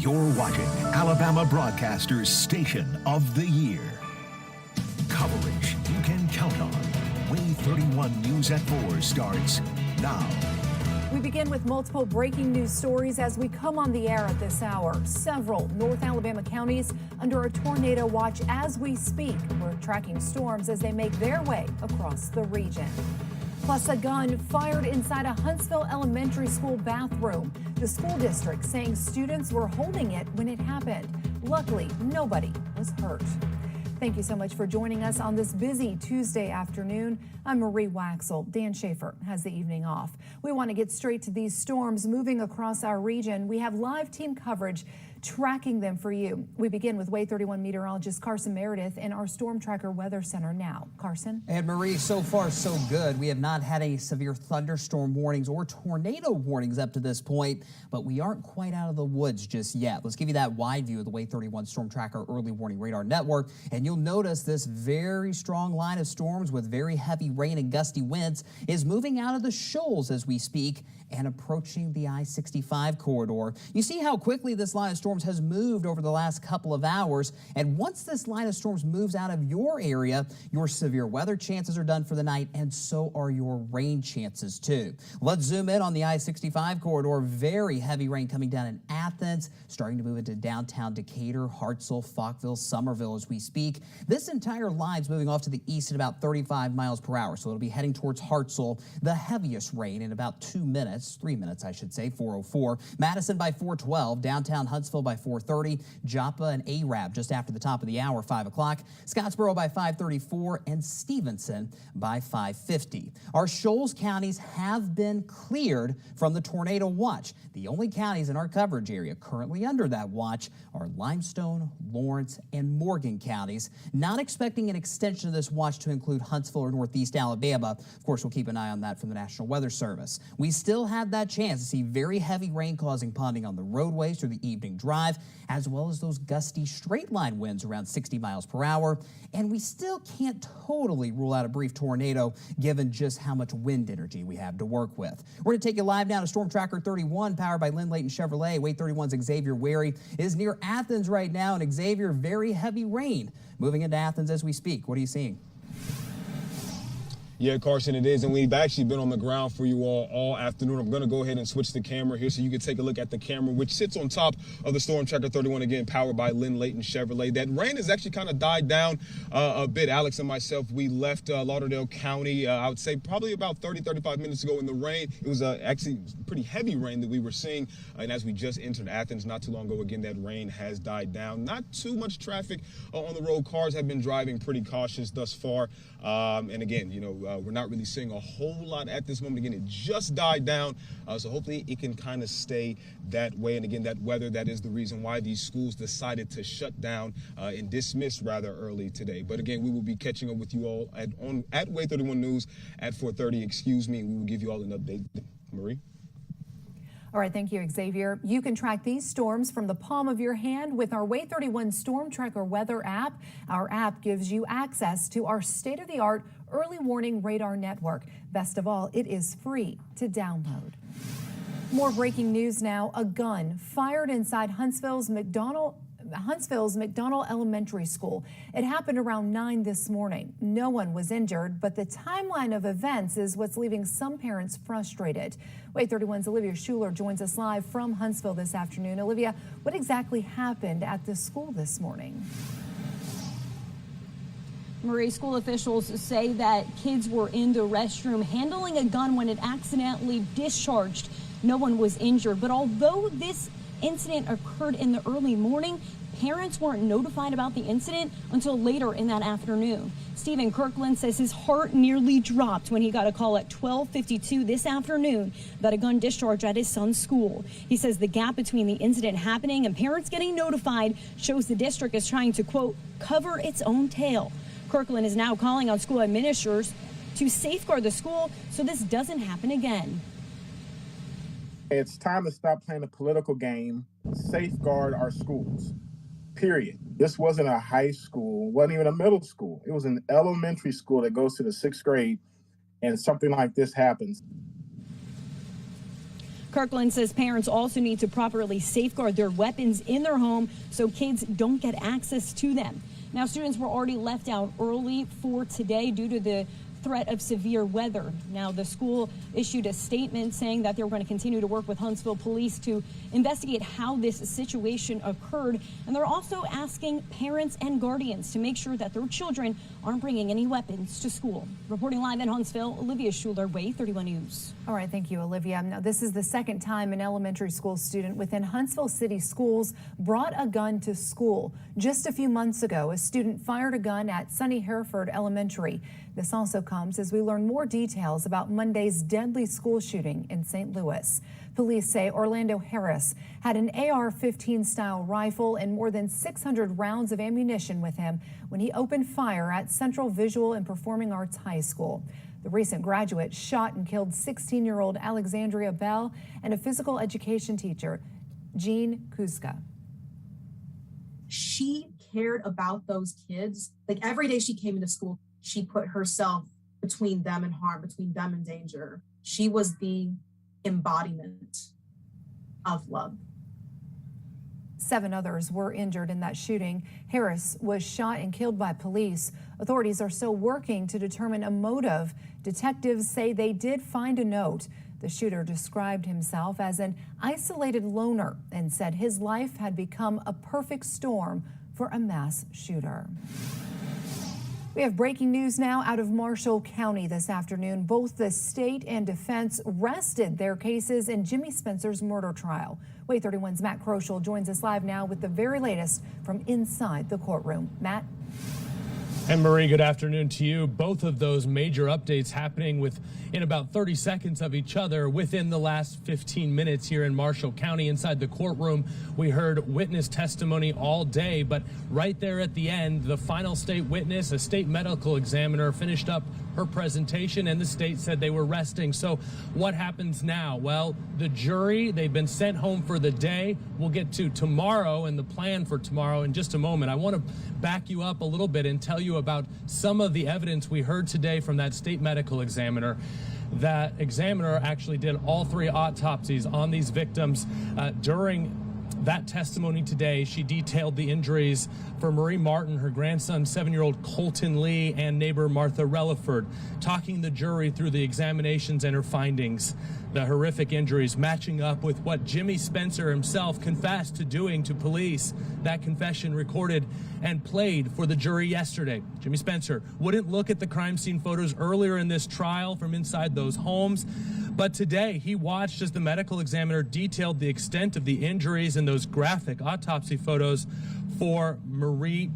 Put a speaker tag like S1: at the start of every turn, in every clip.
S1: You're watching Alabama Broadcasters Station of the Year. Coverage you can count on. WAAY 31 News at 4 starts now.
S2: We begin with multiple breaking news stories as we come on the air at this hour. Several North Alabama counties under a tornado watch as we speak. We're tracking storms as they make their way across the region. Plus, a gun fired inside a Huntsville elementary school bathroom. The school district saying students were holding it when it happened. Luckily, nobody was hurt. Thank you so much for joining us on this busy Tuesday afternoon. I'm Marie Waxel. Dan Schaefer has the evening off. We want to get straight to these storms moving across our region. We have live team coverage tracking them for you. We begin with WAAY 31 meteorologist Carson Meredith in our Storm Tracker Weather Center now. Carson?
S3: And Marie, so far so good. We have not had any severe thunderstorm warnings or tornado warnings up to this point, but we aren't quite out of the woods just yet. Let's give you that wide view of the WAAY 31 Storm Tracker Early Warning Radar Network, and you'll notice this very strong line of storms with very heavy rain and gusty winds is moving out of the shoals as we speak and approaching the I-65 corridor. You see how quickly this line of storms has moved over the last couple of hours, and once this line of storms moves out of your area, your severe weather chances are done for the night, and so are your rain chances too. Let's zoom in on the I-65 corridor. Very heavy rain coming down in Athens, starting to move into downtown Decatur, Hartselle, Falkville, Somerville as we speak. This entire line's moving off to the east at about 35 miles per hour, so it'll be heading towards Hartselle. The heaviest rain in about 2 minutes, 3 minutes I should say, 4:04. Madison by 4:12, downtown Huntsville by 4:30, Joppa and Arab just after the top of the hour, 5 o'clock, Scottsboro by 5:34, and Stevenson by 5:50. Our Shoals counties have been cleared from the tornado watch. The only counties in our coverage area currently under that watch are Limestone, Lawrence, and Morgan counties. Not expecting an extension of this watch to include Huntsville or Northeast Alabama. Of course, we'll keep an eye on that from the National Weather Service. We still have that chance to see very heavy rain causing ponding on the roadways through the evening drive, as well as those gusty straight line winds around 60 miles per hour. And we still can't totally rule out a brief tornado given just how much wind energy we have to work with. We're going to take you live now to Storm Tracker 31, powered by Lynn Layton Chevrolet. WAAY 31's Xavier Wary is near Athens right now, and Xavier, very heavy rain moving into Athens as we speak. What are you seeing?
S4: Yeah, Carson, it is, and we've actually been on the ground for you all afternoon. I'm going to go ahead and switch the camera here so you can take a look at the camera, which sits on top of the Storm Tracker 31, again, powered by Lynn Layton Chevrolet. That rain has actually kind of died down a bit. Alex and myself, we left Lauderdale County, I would say probably about 35 minutes ago in the rain. It was actually pretty heavy rain that we were seeing, and as we just entered Athens not too long ago, again, that rain has died down. Not too much traffic on the road. Cars have been driving pretty cautious thus far, and again, you know, we're not really seeing a whole lot at this moment. Again, it just died down, so hopefully it can kind of stay that way. And again, that weather, that is the reason why these schools decided to shut down and dismiss rather early today. But again, we will be catching up with you all at WAAY 31 News at 4:30. Excuse me, we will give you all an update. Marie?
S2: All right, thank you, Xavier. You can track these storms from the palm of your hand with our WAAY 31 Storm Tracker Weather app. Our app gives you access to our state-of-the-art early warning radar network. Best of all, it is free to download. More breaking news now. A gun fired inside Huntsville's McDonald Elementary School. It happened around 9 this morning. No one was injured, but the timeline of events is what's leaving some parents frustrated. WAAY 31's Olivia Schuler joins us live from Huntsville this afternoon. Olivia, what exactly happened at the school this morning?
S5: Marie, school officials say that kids were in the restroom handling a gun when it accidentally discharged. No one was injured, but although this incident occurred in the early morning, parents weren't notified about the incident until later in that afternoon. Stephen Kirkland says his heart nearly dropped when he got a call at 12:52 this afternoon about a gun discharge at his son's school. He says the gap between the incident happening and parents getting notified shows the district is trying to, quote, cover its own tail. Kirkland is now calling on school administrators to safeguard the school so this doesn't happen again.
S6: It's time to stop playing a political game, safeguard our schools, period. This wasn't a high school, wasn't even a middle school. It was an elementary school that goes to the 6th grade, and something like this happens.
S5: Kirkland says parents also need to properly safeguard their weapons in their home so kids don't get access to them. Now, students were already left out early for today due to the threat of severe weather. Now, the school issued a statement saying that they're going to continue to work with Huntsville police to investigate how this situation occurred. And they're also asking parents and guardians to make sure that their children aren't bringing any weapons to school. Reporting live in Huntsville, Olivia Schuler, WAAY 31 News.
S2: All right, thank you, Olivia. Now, this is the second time an elementary school student within Huntsville City Schools brought a gun to school. Just a few months ago, a student fired a gun at Sunny Hereford Elementary. This also comes as we learn more details about Monday's deadly school shooting in St. Louis. Police say Orlando Harris had an AR-15 style rifle and more than 600 rounds of ammunition with him when he opened fire at Central Visual and Performing Arts High School. The recent graduate shot and killed 16-year-old Alexandria Bell and a physical education teacher, Jean Kuzka.
S7: She cared about those kids. Like every day she came into school, she put herself between them and harm, between them and danger. She was the embodiment of love.
S2: 7 others were injured in that shooting. Harris was shot and killed by police. Authorities are still working to determine a motive. Detectives say they did find a note. The shooter described himself as an isolated loner and said his life had become a perfect storm for a mass shooter. We have breaking news now out of Marshall County this afternoon. Both the state and defense rested their cases in Jimmy Spencer's murder trial. WAAY 31's Matt Kroschel joins us live now with the very latest from inside the courtroom. Matt?
S8: And Marie, good afternoon to you. Both of those major updates happening within about 30 seconds of each other within the last 15 minutes here in Marshall County. Inside the courtroom, we heard witness testimony all day, but right there at the end, the final state witness, a state medical examiner, finished up her presentation and the state said they were resting. So what happens now? Well, the jury, they've been sent home for the day. We'll get to tomorrow and the plan for tomorrow in just a moment. I want to back you up a little bit and tell you about some of the evidence we heard today from that state medical examiner. That examiner actually did all 3 autopsies on these victims. During that testimony today, she detailed the injuries for Marie Martin, her grandson, 7-year-old Colton Lee, and neighbor Martha Relaford, talking the jury through the examinations and her findings. The horrific injuries matching up with what Jimmy Spencer himself confessed to doing to police. That confession recorded and played for the jury yesterday. Jimmy Spencer wouldn't look at the crime scene photos earlier in this trial from inside those homes. But today, he watched as the medical examiner detailed the extent of the injuries in those graphic autopsy photos for Marie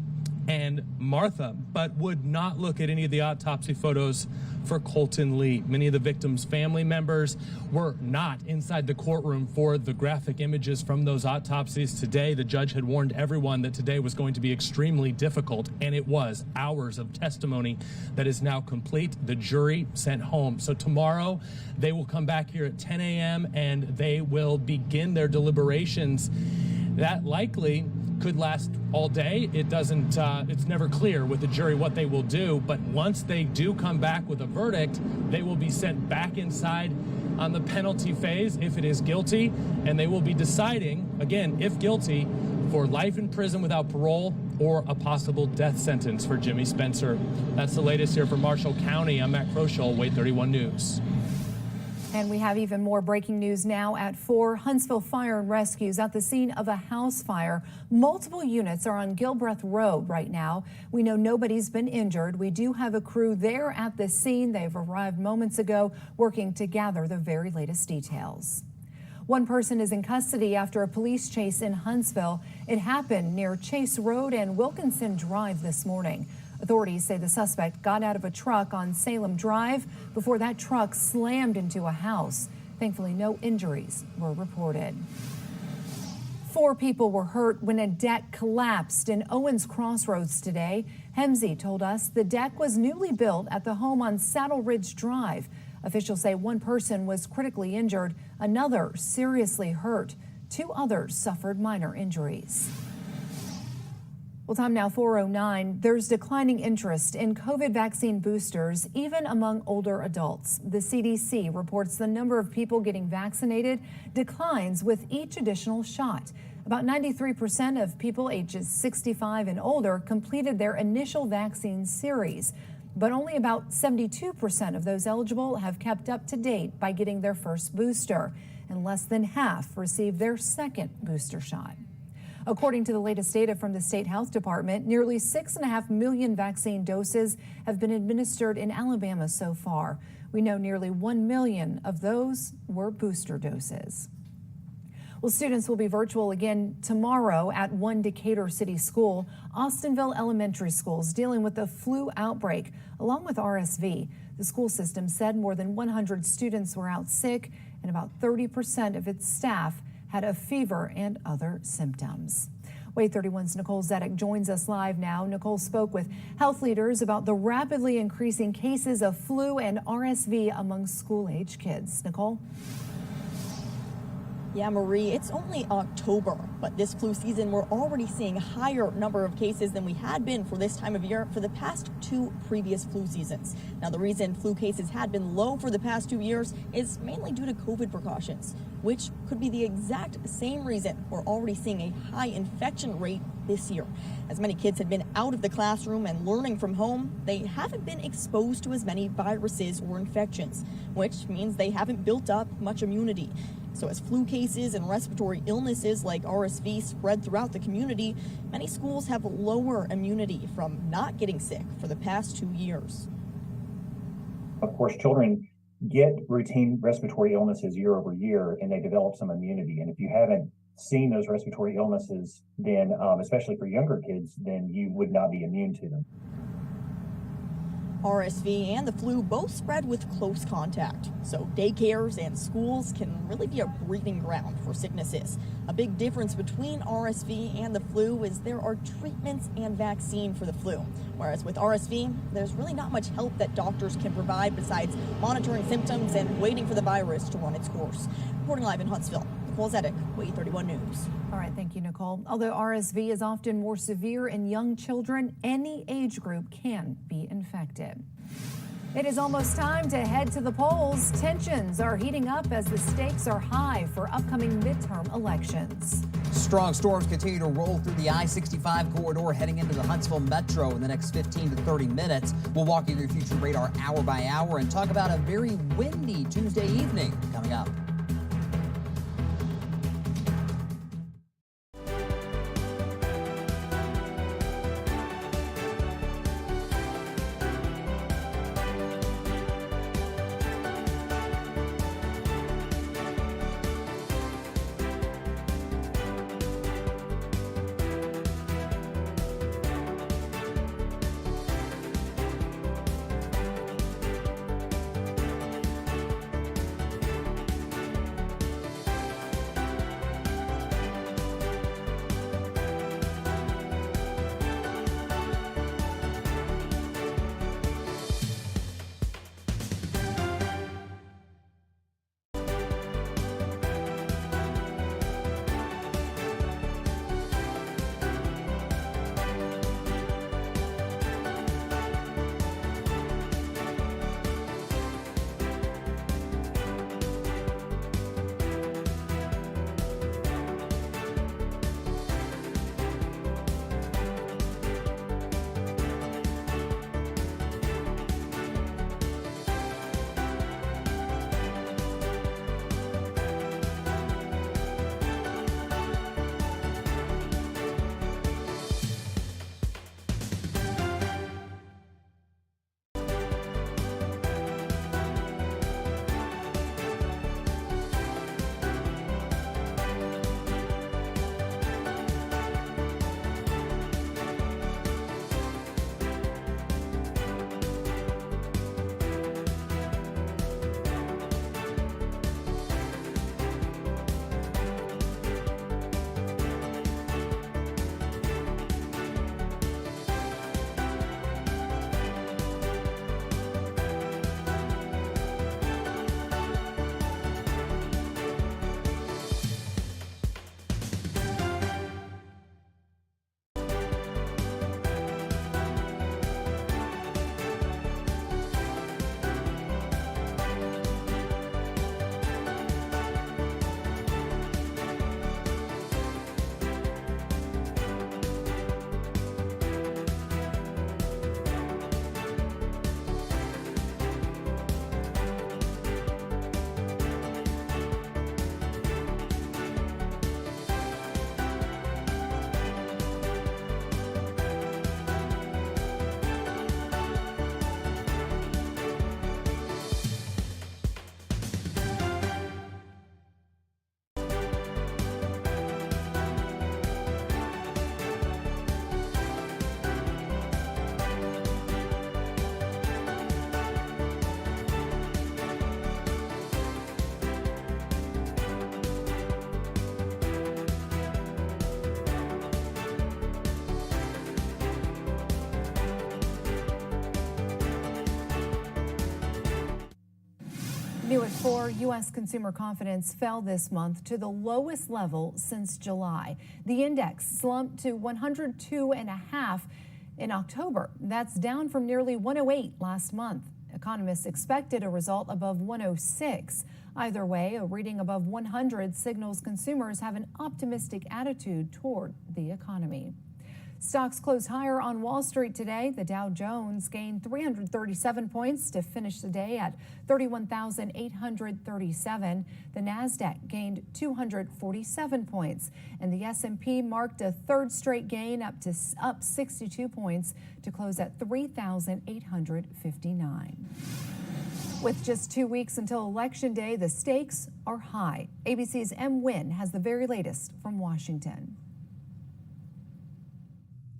S8: and Martha, but would not look at any of the autopsy photos for Colton Lee. Many of the victims' family members were not inside the courtroom for the graphic images from those autopsies today. The judge had warned everyone that today was going to be extremely difficult, and it was. Hours of testimony that is now complete. The jury sent home. So tomorrow they will come back here at 10 a.m. and they will begin their deliberations. That likely could last all day. It doesn't, it's never clear with the jury what they will do, but once they do come back with a verdict, they will be sent back inside on the penalty phase if it is guilty, and they will be deciding, again, if guilty, for life in prison without parole or a possible death sentence for Jimmy Spencer. That's the latest here from Marshall County. I'm Matt Kroschel, WAAY 31 News.
S2: And we have even more breaking news now at 4. Huntsville Fire and Rescue's at the scene of a house fire. Multiple units are on Gilbreth Road right now. We know nobody's been injured. We do have a crew there at the scene. They've arrived moments ago, working to gather the very latest details. One person is in custody after a police chase in Huntsville. It happened near Chase Road and Wilkinson Drive this morning. Authorities say the suspect got out of a truck on Salem Drive before that truck slammed into a house. Thankfully, no injuries were reported. 4 people were hurt when a deck collapsed in Owens Crossroads today. Hemsey told us the deck was newly built at the home on Saddle Ridge Drive. Officials say 1 person was critically injured, another seriously hurt. 2 others suffered minor injuries. Well, time now 4:09. There's declining interest in COVID vaccine boosters, even among older adults. The CDC reports the number of people getting vaccinated declines with each additional shot. About 93% of people ages 65 and older completed their initial vaccine series, but only about 72% of those eligible have kept up to date by getting their first booster, and less than half received their second booster shot. According to the latest data from the state health department, nearly 6.5 million vaccine doses have been administered in Alabama so far. We know nearly 1 million of those were booster doses. Well, students will be virtual again tomorrow at one Decatur City School. Austinville Elementary School is dealing with the flu outbreak along with RSV. The school system said more than 100 students were out sick and about 30% of its staff had a fever and other symptoms. WAAY 31's Nicole Zedek joins us live now. Nicole spoke with health leaders about the rapidly increasing cases of flu and RSV among school-age kids. Nicole?
S9: Yeah, Marie, it's only October, but this flu season, we're already seeing a higher number of cases than we had been for this time of year for the past two previous flu seasons. Now, the reason flu cases had been low for the past 2 years is mainly due to COVID precautions, which could be the exact same reason we're already seeing a high infection rate this year. As many kids had been out of the classroom and learning from home, they haven't been exposed to as many viruses or infections, which means they haven't built up much immunity. So as flu cases and respiratory illnesses like RSV spread throughout the community, many schools have lower immunity from not getting sick for the past 2 years.
S10: Of course, children get routine respiratory illnesses year over year, and they develop some immunity. And if you haven't seen those respiratory illnesses, then especially for younger kids, then you would not be immune to them.
S9: RSV and the flu both spread with close contact, so daycares and schools can really be a breeding ground for sicknesses. A big difference between RSV and the flu is there are treatments and vaccine for the flu, whereas with RSV, there's really not much help that doctors can provide besides monitoring symptoms and waiting for the virus to run its course. Reporting live in Huntsville, Nicole Zedek, WAAY 31 News.
S2: All right, thank you, Nicole. Although RSV is often more severe in young children, any age group can be infected. It is almost time to head to the polls. Tensions are heating up as the stakes are high for upcoming midterm elections.
S3: Strong storms continue to roll through the I-65 corridor heading into the Huntsville Metro in the next 15 to 30 minutes. We'll walk you through future radar hour by hour and talk about a very windy Tuesday evening coming up.
S2: New at 4, U.S. consumer confidence fell this month to the lowest level since July. The index slumped to 102.5 in October. That's down from nearly 108 last month. Economists expected a result above 106. Either way, a reading above 100 signals consumers have an optimistic attitude toward the economy. Stocks closed higher on Wall Street today. The Dow Jones gained 337 points to finish the day at 31,837. The Nasdaq gained 247 points, and the S&P marked a third straight gain up 62 points to close at 3,859. With just 2 weeks until Election Day, the stakes are high. ABC's M. Wynn has the very latest from Washington.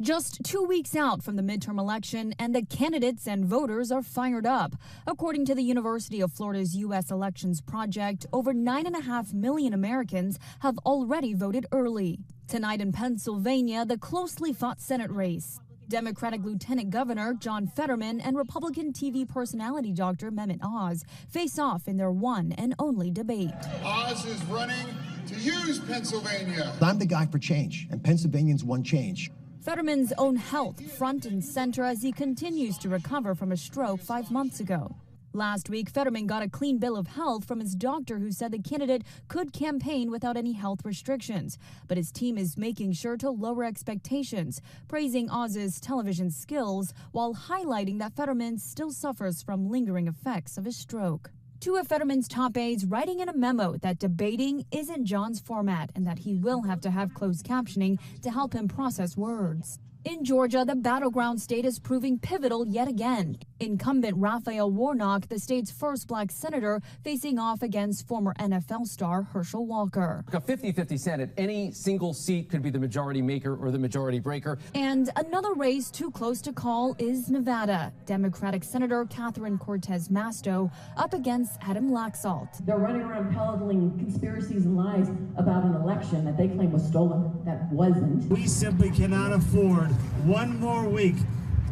S11: Just 2 weeks out from the midterm election, and the candidates and voters are fired up. According to the University of Florida's U.S. Elections Project, over 9.5 million Americans have already voted early. Tonight in Pennsylvania, the closely fought Senate race. Democratic Lieutenant Governor John Fetterman and Republican TV personality Dr. Mehmet Oz face off in their one and only debate.
S12: Oz is running to use Pennsylvania.
S13: I'm the guy for change, and Pennsylvanians want change.
S11: Fetterman's own health front and center as he continues to recover from a stroke 5 months ago. Last week, Fetterman got a clean bill of health from his doctor, who said the candidate could campaign without any health restrictions. But his team is making sure to lower expectations, praising Oz's television skills while highlighting that Fetterman still suffers from lingering effects of his stroke. Two of Fetterman's top aides writing in a memo that debating isn't John's format and that he will have to have closed captioning to help him process words. In Georgia, the battleground state is proving pivotal yet again. Incumbent Raphael Warnock, the state's first black senator, facing off against former NFL star Herschel Walker.
S14: A 50-50 Senate, any single seat could be the majority maker or the majority breaker.
S11: And another race too close to call is Nevada. Democratic Senator Catherine Cortez Masto up against Adam Laxalt.
S15: They're running around peddling conspiracies and lies about an election that they claim was stolen, that wasn't.
S16: We simply cannot afford one more week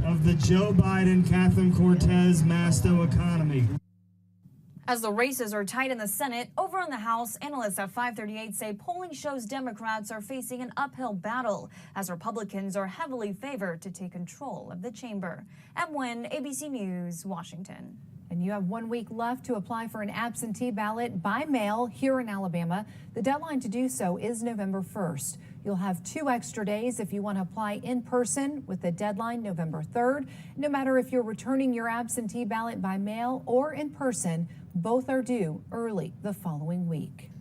S16: of the Joe Biden, Catherine Cortez Masto economy.
S11: As the races are tight in the Senate, over in the House, analysts at 538 say polling shows Democrats are facing an uphill battle as Republicans are heavily favored to take control of the chamber. M. Wynn, ABC News, Washington.
S2: And you have 1 week left to apply for an absentee ballot by mail here in Alabama. The deadline to do so is November 1st. You'll have 2 extra days if you want to apply in person, with the deadline November 3rd. No matter if you're returning your absentee ballot by mail or in person, both are due early the following week.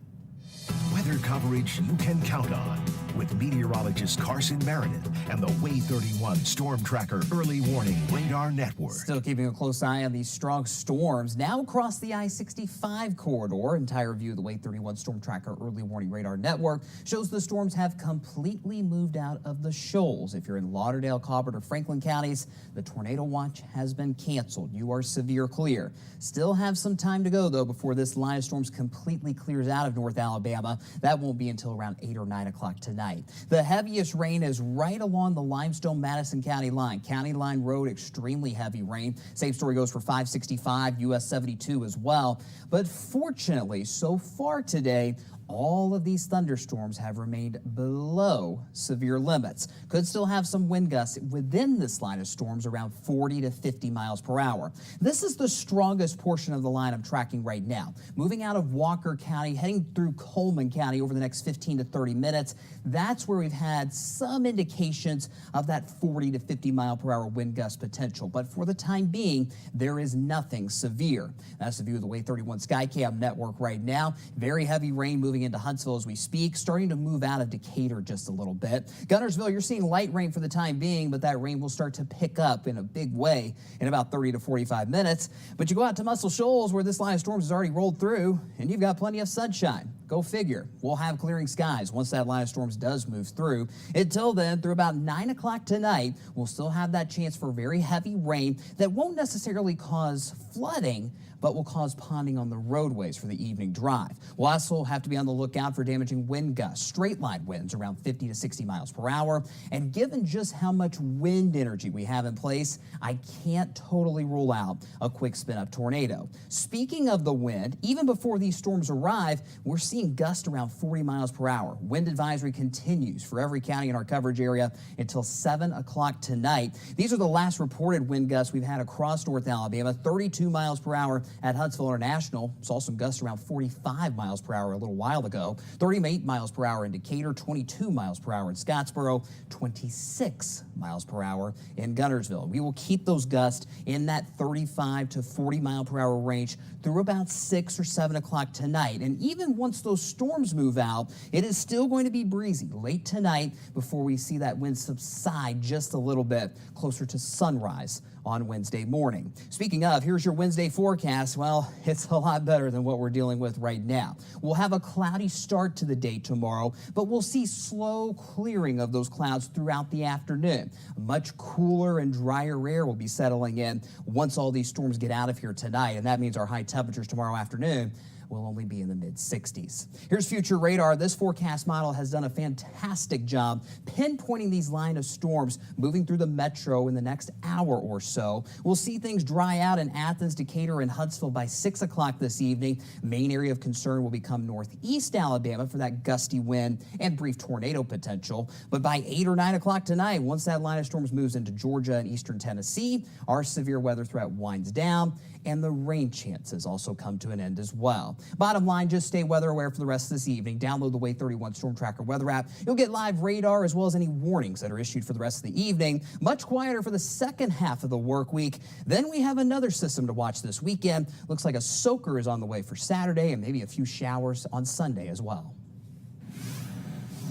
S1: Weather coverage you can count on with meteorologist Carson Meredith and the WAAY 31 Storm Tracker Early Warning Radar Network.
S3: Still keeping a close eye on these strong storms now across the I-65 corridor. Entire view of the WAAY 31 Storm Tracker Early Warning Radar Network shows the storms have completely moved out of the shoals. If you're in Lauderdale, Colbert, or Franklin counties, the tornado watch has been canceled. You are severe clear. Still have some time to go, though, before this line of storms completely clears out of North Alabama. That won't be until around 8 or 9 o'clock tonight. The heaviest rain is right along the Limestone-Madison County line. County Line Road, extremely heavy rain. Same story goes for 565, US 72 as well. But fortunately, so far today, all of these thunderstorms have remained below severe limits. Could still have some wind gusts within this line of storms around 40 to 50 miles per hour. This is the strongest portion of the line I'm tracking right now. Moving out of Walker County, heading through Coleman County over the next 15 to 30 minutes. That's where we've had some indications of that 40 to 50 mile per hour wind gust potential. But for the time being, there is nothing severe. That's the view of the WAAY 31 Skycam network right now. Very heavy rain moving into Huntsville as we speak, starting to move out of Decatur just a little bit. Guntersville, you're seeing light rain for the time being, but that rain will start to pick up in a big way in about 30 to 45 minutes. But you go out to Muscle Shoals, where this line of storms has already rolled through, and you've got plenty of sunshine. Go figure. We'll have clearing skies once that line of storms does move through. Until then, through about 9 o'clock tonight, we'll still have that chance for very heavy rain that won't necessarily cause flooding, but will cause ponding on the roadways for the evening drive. We'll also have to be on the lookout for damaging wind gusts, straight line winds around 50 to 60 miles per hour. And given just how much wind energy we have in place, I can't totally rule out a quick spin up tornado. Speaking of the wind, even before these storms arrive, we're seeing gusts around 40 miles per hour. Wind advisory continues for every county in our coverage area until 7 o'clock tonight. These are the last reported wind gusts we've had across North Alabama, 32 miles per hour at Huntsville International. Saw some gusts around 45 miles per hour a little while ago. 38 miles per hour in Decatur, 22 miles per hour in Scottsboro, 26 miles per hour in Guntersville. We will keep those gusts in that 35 to 40 mile per hour range through about 6 or 7 o'clock tonight. And even once those storms move out, it is still going to be breezy late tonight before we see that wind subside just a little bit closer to sunrise on Wednesday morning. Speaking of, here's your Wednesday forecast. Well, it's a lot better than what we're dealing with right now. We'll have a cloudy start to the day tomorrow, but we'll see slow clearing of those clouds throughout the afternoon. Much cooler and drier air will be settling in once all these storms get out of here tonight, and that means our high temperatures tomorrow afternoon will only be in the mid-60s. Here's future radar. This forecast model has done a fantastic job pinpointing these line of storms moving through the metro in the next hour or so. We'll see things dry out in Athens, Decatur, and Huntsville by 6 o'clock this evening. Main area of concern will become northeast Alabama for that gusty wind and brief tornado potential. But by 8 or 9 o'clock tonight, once that line of storms moves into Georgia and eastern Tennessee, our severe weather threat winds down, and the rain chances also come to an end as well. Bottom line, just stay weather aware for the rest of this evening. Download the WAAY 31 Storm Tracker weather app. You'll get live radar as well as any warnings that are issued for the rest of the evening. Much quieter for the second half of the work week. Then we have another system to watch this weekend. Looks like a soaker is on the way for Saturday and maybe a few showers on Sunday as well.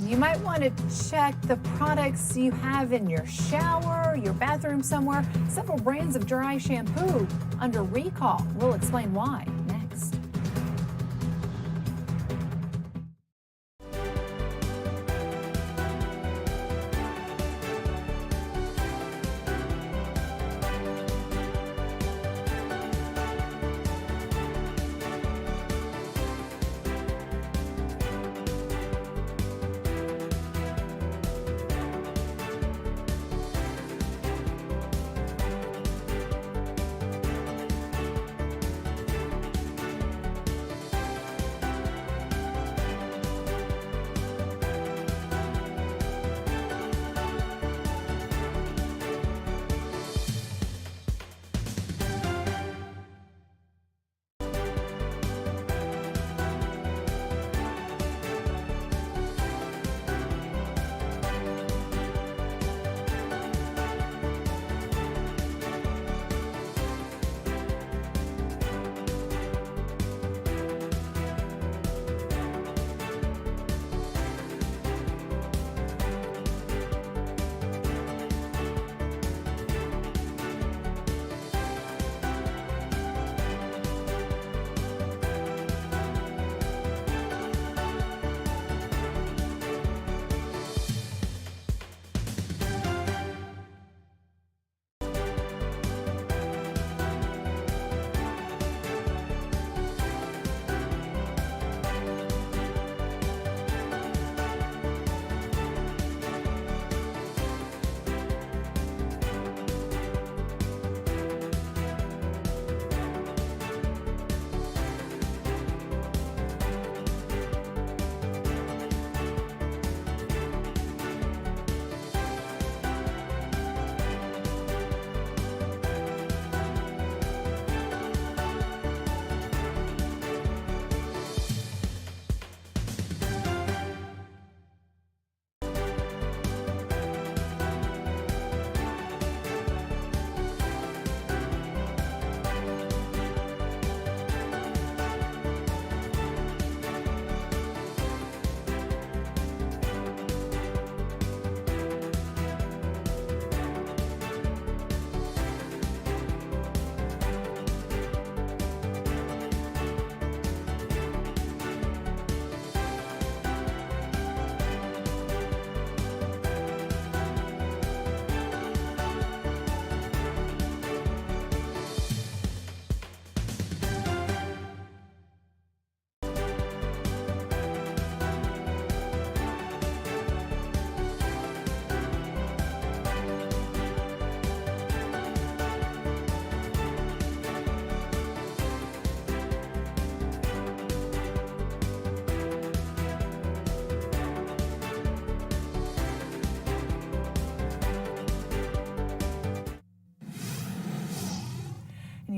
S2: You might want to check the products you have in your shower, your bathroom somewhere. Several brands of dry shampoo under recall. We'll explain why next.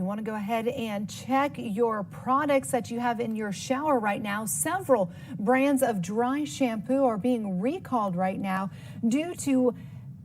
S2: want to go ahead and check your products that you have in your shower right now. Several brands of dry shampoo are being recalled right now due to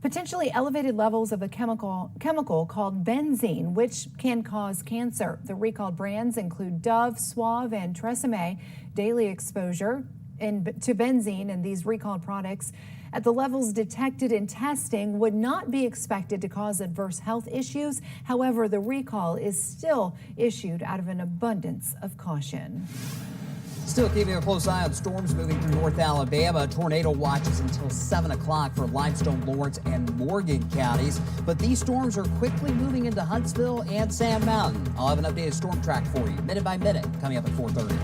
S2: potentially elevated levels of a chemical called benzene, which can cause cancer. The recalled brands include Dove, Suave, and Tresemme. Daily exposure to benzene in these recalled products at the levels detected in testing would not be expected to cause adverse health issues. However, the recall is still issued out of an abundance of caution.
S3: Still keeping a close eye on storms moving through North Alabama. Tornado watches until 7 o'clock for Limestone, Lawrence, and Morgan counties. But these storms are quickly moving into Huntsville and Sand Mountain. I'll have an updated storm track for you minute by minute coming up at 4:30.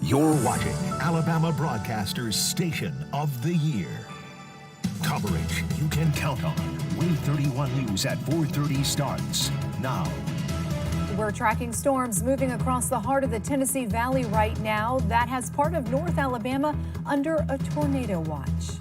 S1: You're watching Alabama Broadcasters Station of the Year. Coverage you can count on. WAAY 31 News at 4:30 starts now.
S2: We're tracking storms moving across the heart of the Tennessee Valley right now. That has part of North Alabama under a tornado watch.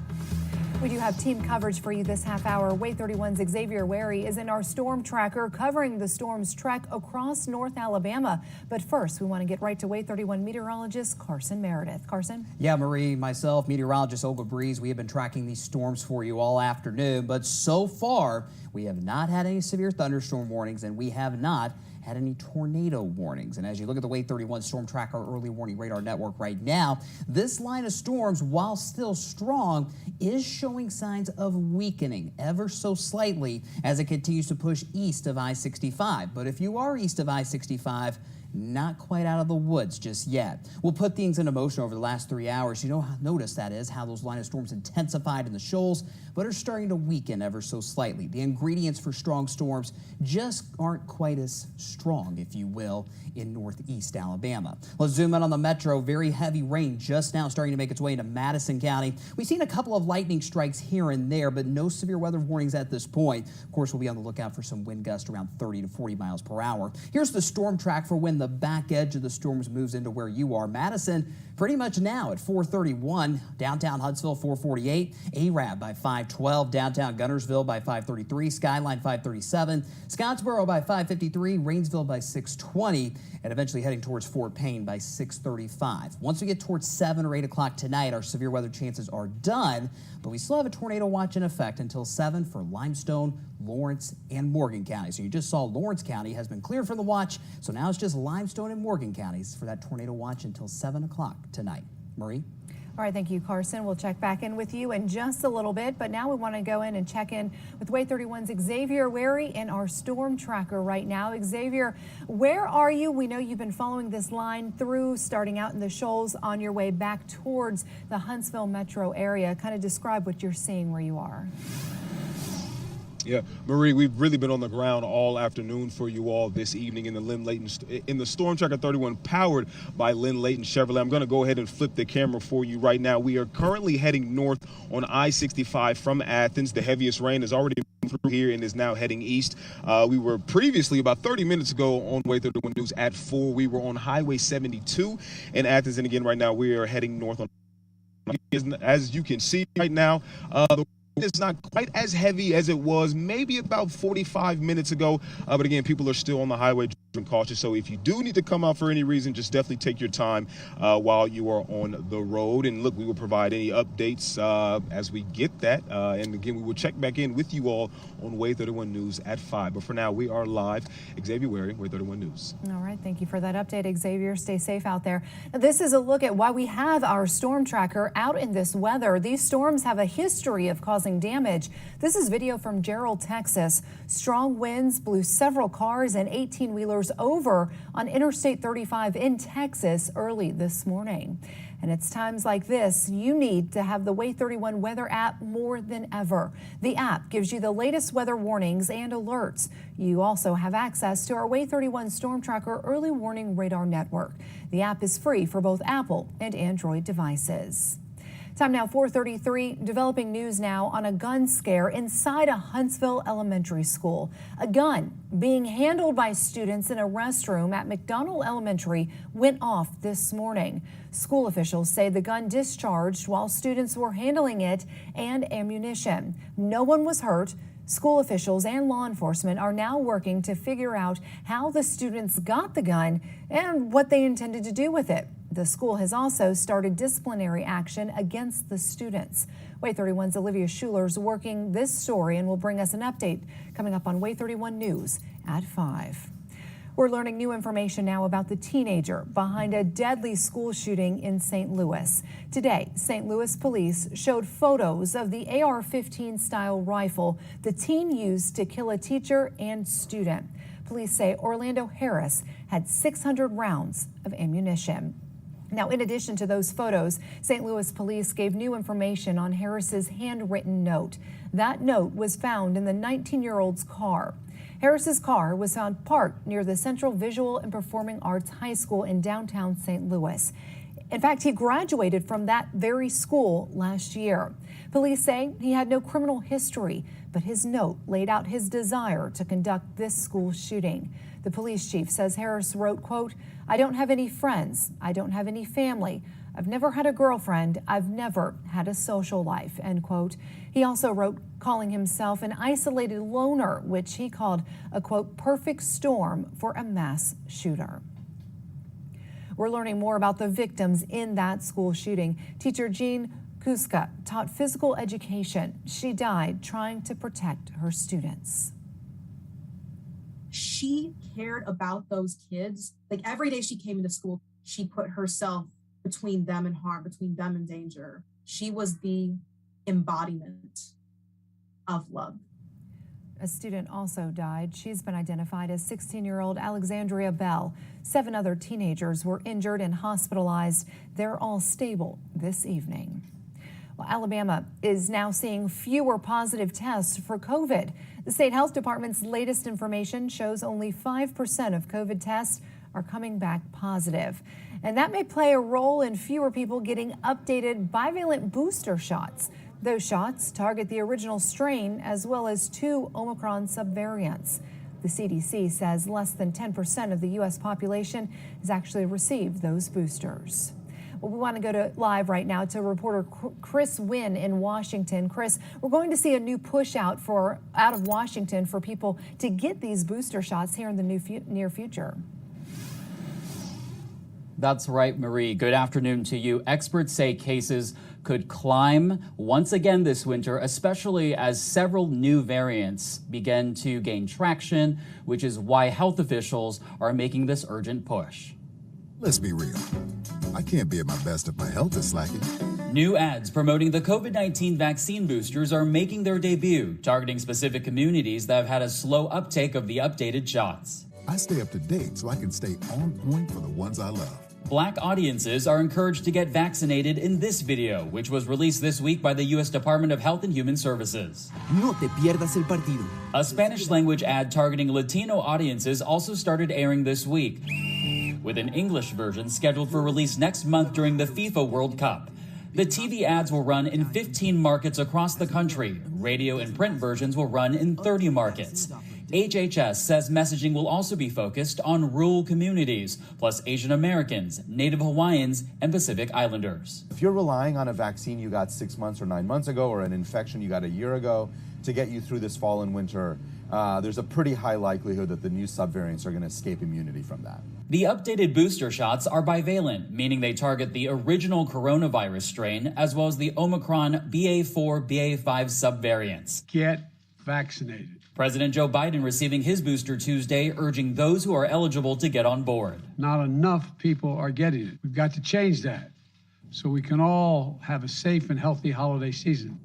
S2: We do have team coverage for you this half hour. WAAY 31's Xavier Wary is in our storm tracker covering the storm's trek across North Alabama. But first, we want to get right to WAAY 31 meteorologist Carson Meredith. Carson?
S3: Yeah, Marie, myself, meteorologist Olga Breeze, we have been tracking these storms for you all afternoon. But so far, we have not had any severe thunderstorm warnings, and we have not had any tornado warnings. And as you look at the WAAY 31 Storm Tracker Early Warning Radar Network right now, this line of storms, while still strong, is showing signs of weakening ever so slightly as it continues to push east of I-65. But if you are east of I-65, not quite out of the woods just yet. We'll put things into motion over the last 3 hours. Notice that is how those line of storms intensified in the shoals, but are starting to weaken ever so slightly. The ingredients for strong storms just aren't quite as strong, if you will, in northeast Alabama. Let's zoom in on the metro. Very heavy rain just now starting to make its way into Madison County. We've seen a couple of lightning strikes here and there, but no severe weather warnings at this point. Of course, we'll be on the lookout for some wind gusts around 30 to 40 miles per hour. Here's the storm track for when the back edge of the storms moves into where you are. Madison, pretty much now at 431. Downtown Huntsville, 448. Arab by 512. Downtown Gunnersville by 533. Skyline, 537. Scottsboro by 553. Rainsville by 620. And eventually heading towards Fort Payne by 635. Once we get towards 7 or 8 o'clock tonight, our severe weather chances are done, but we still have a tornado watch in effect until 7 for Limestone, Lawrence, and Morgan County. So you just saw Lawrence County has been cleared from the watch, so now it's just Limestone and Morgan counties for that tornado watch until 7 o'clock tonight. Marie?
S2: All right, thank you, Carson. We'll check back in with you in just a little bit, but now we want to go in and check in with WAAY 31's Xavier Wary in our storm tracker right now. Xavier, where are you? We know you've been following this line through, starting out in the shoals on your way back towards the Huntsville metro area. Kind of describe what you're seeing where you are.
S4: Yeah, Marie, we've really been on the ground all afternoon for you all this evening in the Storm Tracker 31 powered by Lynn Layton Chevrolet. I'm going to go ahead and flip the camera for you right now. We are currently heading north on I-65 from Athens. The heaviest rain has already been through here and is now heading east. We were previously about 30 minutes ago on WAAY 31 News at 4. We were on Highway 72 in Athens, and again right now we are heading north on. As you can see right now, the it's not quite as heavy as it was maybe about 45 minutes ago, but again, people are still on the highway and cautious. So if you do need to come out for any reason, just definitely take your time while you are on the road. And look, we will provide any updates as we get that. And again, we will check back in with you all on WAAY 31 News at 5. But for now, we are live. Xavier Wary, WAAY 31 News.
S2: All right, thank you for that update, Xavier. Stay safe out there. Now, this is a look at why we have our storm tracker out in this weather. These storms have a history of causing damage. This is video from Gerald, Texas. Strong winds blew several cars and 18-wheelers over on Interstate 35 in Texas early this morning. And it's times like this you need to have the WAAY 31 weather app more than ever. The app gives you the latest weather warnings and alerts. You also have access to our WAAY 31 Storm Tracker Early Warning Radar Network. The app is free for both Apple and Android devices. Time now 4:33, developing news now on a gun scare inside a Huntsville elementary school. A gun being handled by students in a restroom at McDonald Elementary went off this morning. School officials say the gun discharged while students were handling it and ammunition. No one was hurt. School officials and law enforcement are now working to figure out how the students got the gun and what they intended to do with it. The school has also started disciplinary action against the students. WAAY 31's Olivia Schuler's working this story and will bring us an update coming up on WAAY 31 News at 5. We're learning new information now about the teenager behind a deadly school shooting in St. Louis. Today, St. Louis police showed photos of the AR-15 style rifle the teen used to kill a teacher and student. Police say Orlando Harris had 600 rounds of ammunition. Now, in addition to those photos, St. Louis police gave new information on Harris's handwritten note. That note was found in the 19-year-old's car. Harris's car was found parked near the Central Visual and Performing Arts High School in downtown St. Louis. In fact, he graduated from that very school last year. Police say he had no criminal history, but his note laid out his desire to conduct this school shooting. The police chief says Harris wrote, quote, "I don't have any friends. I don't have any family. I've never had a girlfriend. I've never had a social life," end quote. He also wrote calling himself an isolated loner, which he called a, quote, perfect storm for a mass shooter. We're learning more about the victims in that school shooting. Teacher Jean Kuska taught physical education. She died trying to protect her students.
S7: She cared about those kids. Like every day she came into school, she put herself between them and harm, between them and danger. She was the embodiment of love.
S2: A student also died. She's been identified as 16-year-old Alexandria Bell. 7 other teenagers were injured and hospitalized. They're all stable this evening. Well, Alabama is now seeing fewer positive tests for COVID. The state health department's latest information shows only 5% of COVID tests are coming back positive. And that may play a role in fewer people getting updated bivalent booster shots. Those shots target the original strain as well as 2 Omicron subvariants. The CDC says less than 10% of the U.S. population has actually received those boosters. Well, we want to go to live right now to reporter Chris Wynn in Washington. Chris, we're going to see a new push out of Washington for people to get these booster shots here in the near future.
S17: That's right, Marie. Good afternoon to you. Experts say cases could climb once again this winter, especially as several new variants begin to gain traction, which is why health officials are making this urgent push.
S18: Let's be real. I can't be at my best if my health is slacking.
S17: New ads promoting the COVID-19 vaccine boosters are making their debut, targeting specific communities that have had a slow uptake of the updated shots.
S18: I stay up to date so I can stay on point for the ones I love.
S17: Black audiences are encouraged to get vaccinated in this video, which was released this week by the U.S. Department of Health and Human Services.
S19: No te pierdas el partido.
S17: A Spanish-language ad targeting Latino audiences also started airing this week, with an English version scheduled for release next month during the FIFA World Cup. The TV ads will run in 15 markets across the country. Radio and print versions will run in 30 markets. HHS says messaging will also be focused on rural communities, plus Asian Americans, Native Hawaiians, and Pacific Islanders.
S20: If you're relying on a vaccine you got 6 months or 9 months ago, or an infection you got a year ago to get you through this fall and winter, there's a pretty high likelihood that the new subvariants are going to escape immunity from that.
S17: The updated booster shots are bivalent, meaning they target the original coronavirus strain as well as the Omicron BA4, BA5 subvariants.
S21: Get vaccinated.
S17: President Joe Biden receiving his booster Tuesday, urging those who are eligible to get on board.
S21: Not enough people are getting it. We've got to change that so we can all have a safe and healthy holiday season.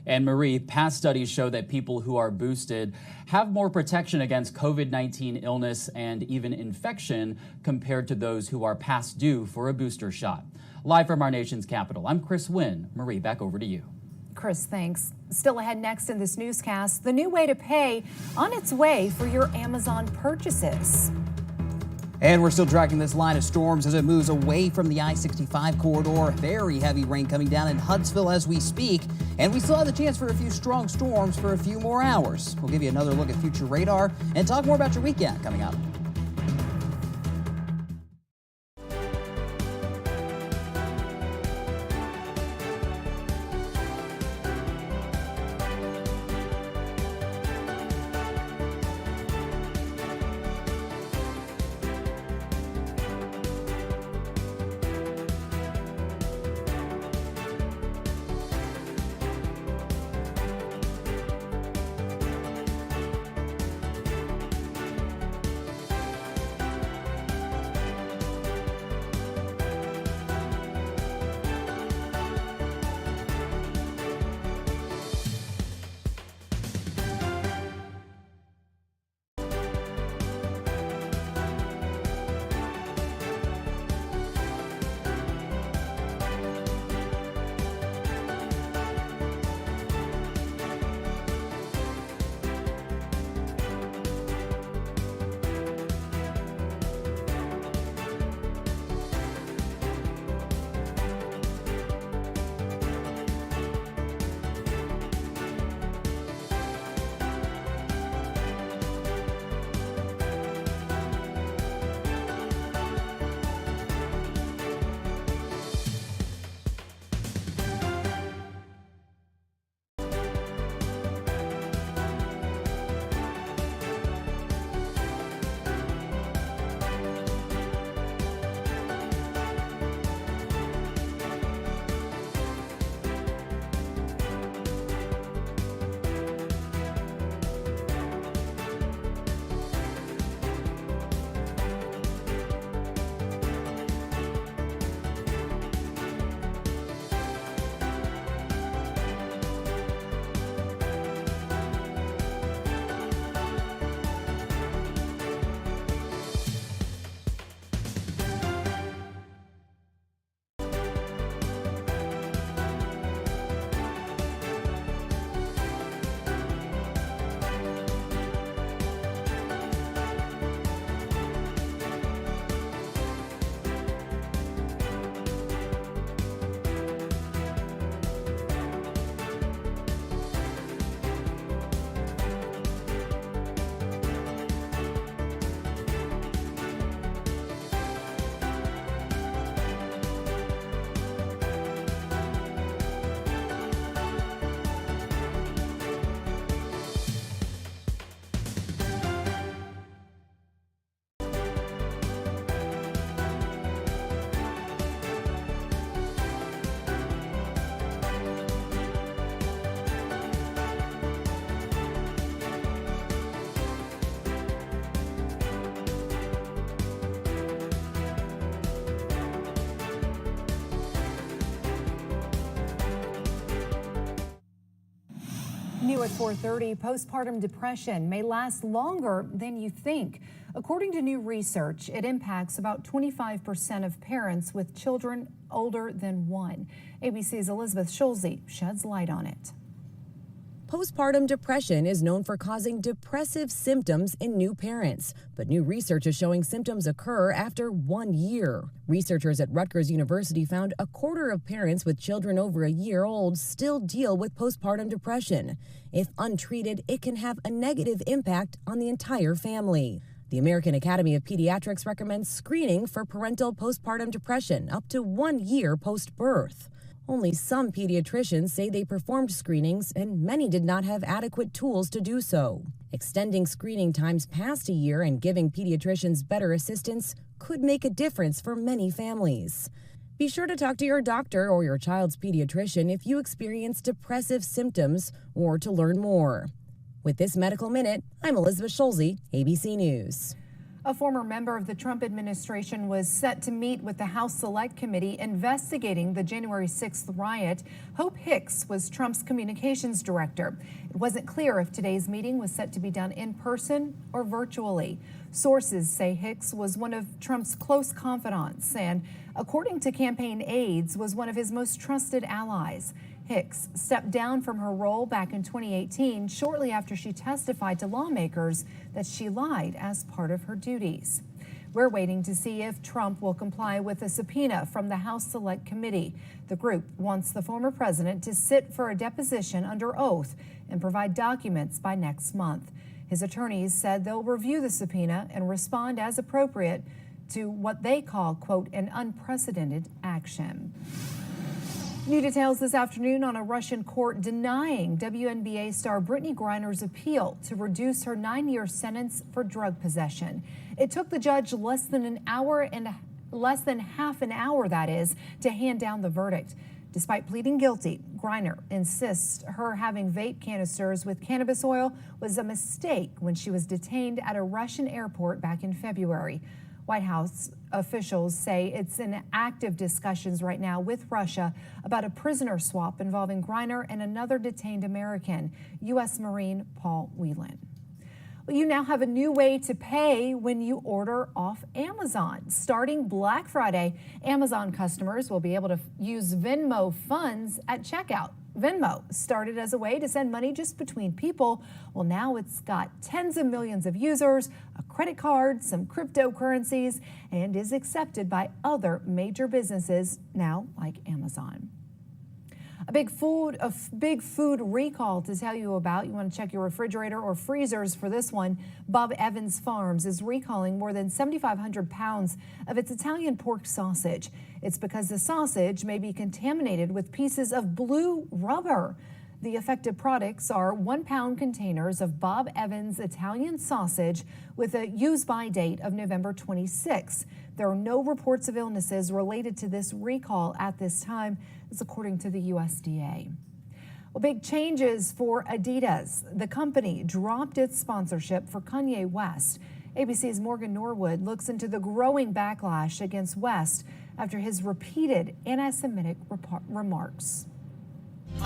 S17: And Marie, past studies show that people who are boosted have more protection against COVID-19 illness and even infection compared to those who are past due for a booster shot. Live from our nation's capital, I'm Chris Wynn. Marie, back over to you.
S2: Chris, thanks. Still ahead next in this newscast, the new way to pay on its way for your Amazon purchases.
S3: And we're still tracking this line of storms as it moves away from the I-65 corridor. Very heavy rain coming down in Huntsville as we speak. And we still have the chance for a few strong storms for a few more hours. We'll give you another look at future radar and talk more about your weekend coming up.
S2: New at 4:30, postpartum depression may last longer than you think. According to new research, it impacts about 25% of parents with children older than 1. ABC's Elizabeth Schulze sheds light on it.
S6: Postpartum depression is known for causing depressive symptoms in new parents, but new research is showing symptoms occur after 1 year. Researchers at Rutgers University found a quarter of parents with children over a year old still deal with postpartum depression. If untreated, it can have a negative impact on the entire family. The American Academy of Pediatrics recommends screening for parental postpartum depression up to 1 year post-birth. Only some pediatricians say they performed screenings, and many did not have adequate tools to do so. Extending screening times past a year and giving pediatricians better assistance could make a difference for many families. Be sure to talk to your doctor or your child's pediatrician if you experience depressive symptoms or to learn more. With this Medical Minute, I'm Elizabeth Schulze, ABC News.
S2: A former member of the Trump administration was set to meet with the House Select Committee investigating the January 6th riot. Hope Hicks was Trump's communications director. It wasn't clear if today's meeting was set to be done in person or virtually. Sources say Hicks was one of Trump's close confidants and, according to campaign aides, was one of his most trusted allies. Hicks stepped down from her role back in 2018, shortly after she testified to lawmakers that she lied as part of her duties. We're waiting to see if Trump will comply with a subpoena from the House Select Committee. The group wants the former president to sit for a deposition under oath and provide documents by next month. His attorneys said they'll review the subpoena and respond as appropriate to what they call, quote, an unprecedented action. New details this afternoon on a Russian court denying WNBA star Brittany Griner's appeal to reduce her 9-year sentence for drug possession. It took the judge less than half an hour, that is, to hand down the verdict. Despite pleading guilty, Griner insists her having vape canisters with cannabis oil was a mistake when she was detained at a Russian airport back in February. White House officials say it's in active discussions right now with Russia about a prisoner swap involving Griner and another detained American, U.S. Marine Paul Whelan. Well, you now have a new way to pay when you order off Amazon. Starting Black Friday, Amazon customers will be able to use Venmo funds at checkout. Venmo started as a way to send money just between people. Well, now it's got tens of millions of users, a credit card, some cryptocurrencies, and is accepted by other major businesses now like Amazon. A big food recall to tell you about. You want to check your refrigerator or freezers for this one. Bob Evans Farms is recalling more than 7,500 pounds of its Italian pork sausage. It's because the sausage may be contaminated with pieces of blue rubber. The affected products are 1-pound containers of Bob Evans Italian sausage with a use-by date of November 26. There are no reports of illnesses related to this recall at this time, as according to the USDA. Well, big changes for Adidas. The company dropped its sponsorship for Kanye West. ABC's Morgan Norwood looks into the growing backlash against West after his repeated anti-Semitic remarks.
S22: You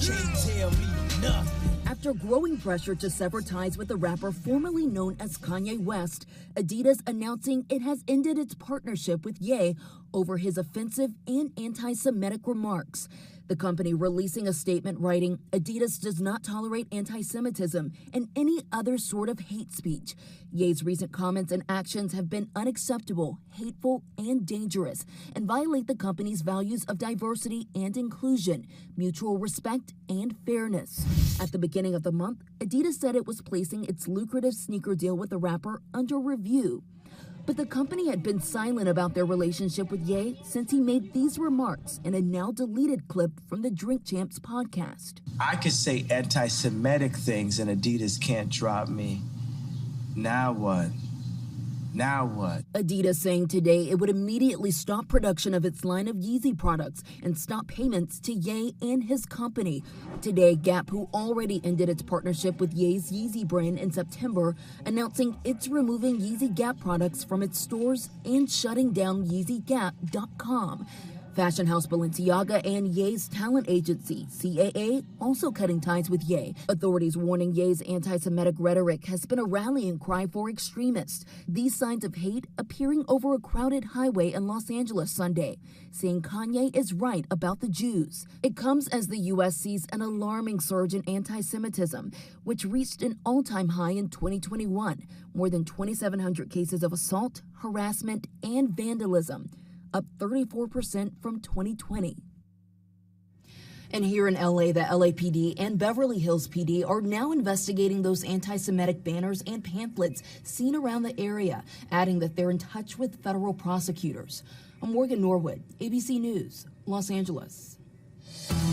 S22: can't tell me nothing. After growing pressure to sever ties with the rapper formerly known as Kanye West, Adidas announcing it has ended its partnership with Ye over his offensive and anti-Semitic remarks. The company releasing a statement writing, Adidas does not tolerate anti-Semitism and any other sort of hate speech. Ye's recent comments and actions have been unacceptable, hateful, and dangerous, and violate the company's values of diversity and inclusion, mutual respect, and fairness. At the beginning of the month, Adidas said it was placing its lucrative sneaker deal with the rapper under review. But the company had been silent about their relationship with Ye since he made these remarks in a now deleted clip from the Drink Champs podcast. I could say anti-Semitic things and Adidas can't drop me. Now what? Now what? Adidas saying today it would immediately stop production of its line of Yeezy products and stop payments to Ye and his company. Today, Gap, who already ended its partnership with Ye's Yeezy brand in September, announcing it's removing Yeezy Gap products from its stores and shutting down YeezyGap.com. Fashion house Balenciaga and Ye's talent agency, CAA, also cutting ties with Ye. Authorities warning Ye's anti-Semitic rhetoric has been a rallying cry for extremists. These signs of hate appearing over a crowded highway in Los Angeles Sunday, saying Kanye is right about the Jews. It comes as the U.S. sees an alarming surge in anti-Semitism, which reached an all-time high in 2021. More than 2,700 cases of assault, harassment, and vandalism, up 34% from 2020. And here in LA, the LAPD and Beverly Hills PD are now investigating those anti-Semitic banners and pamphlets seen around the area, adding that they're in touch with federal prosecutors. I'm Morgan Norwood, ABC News, Los Angeles.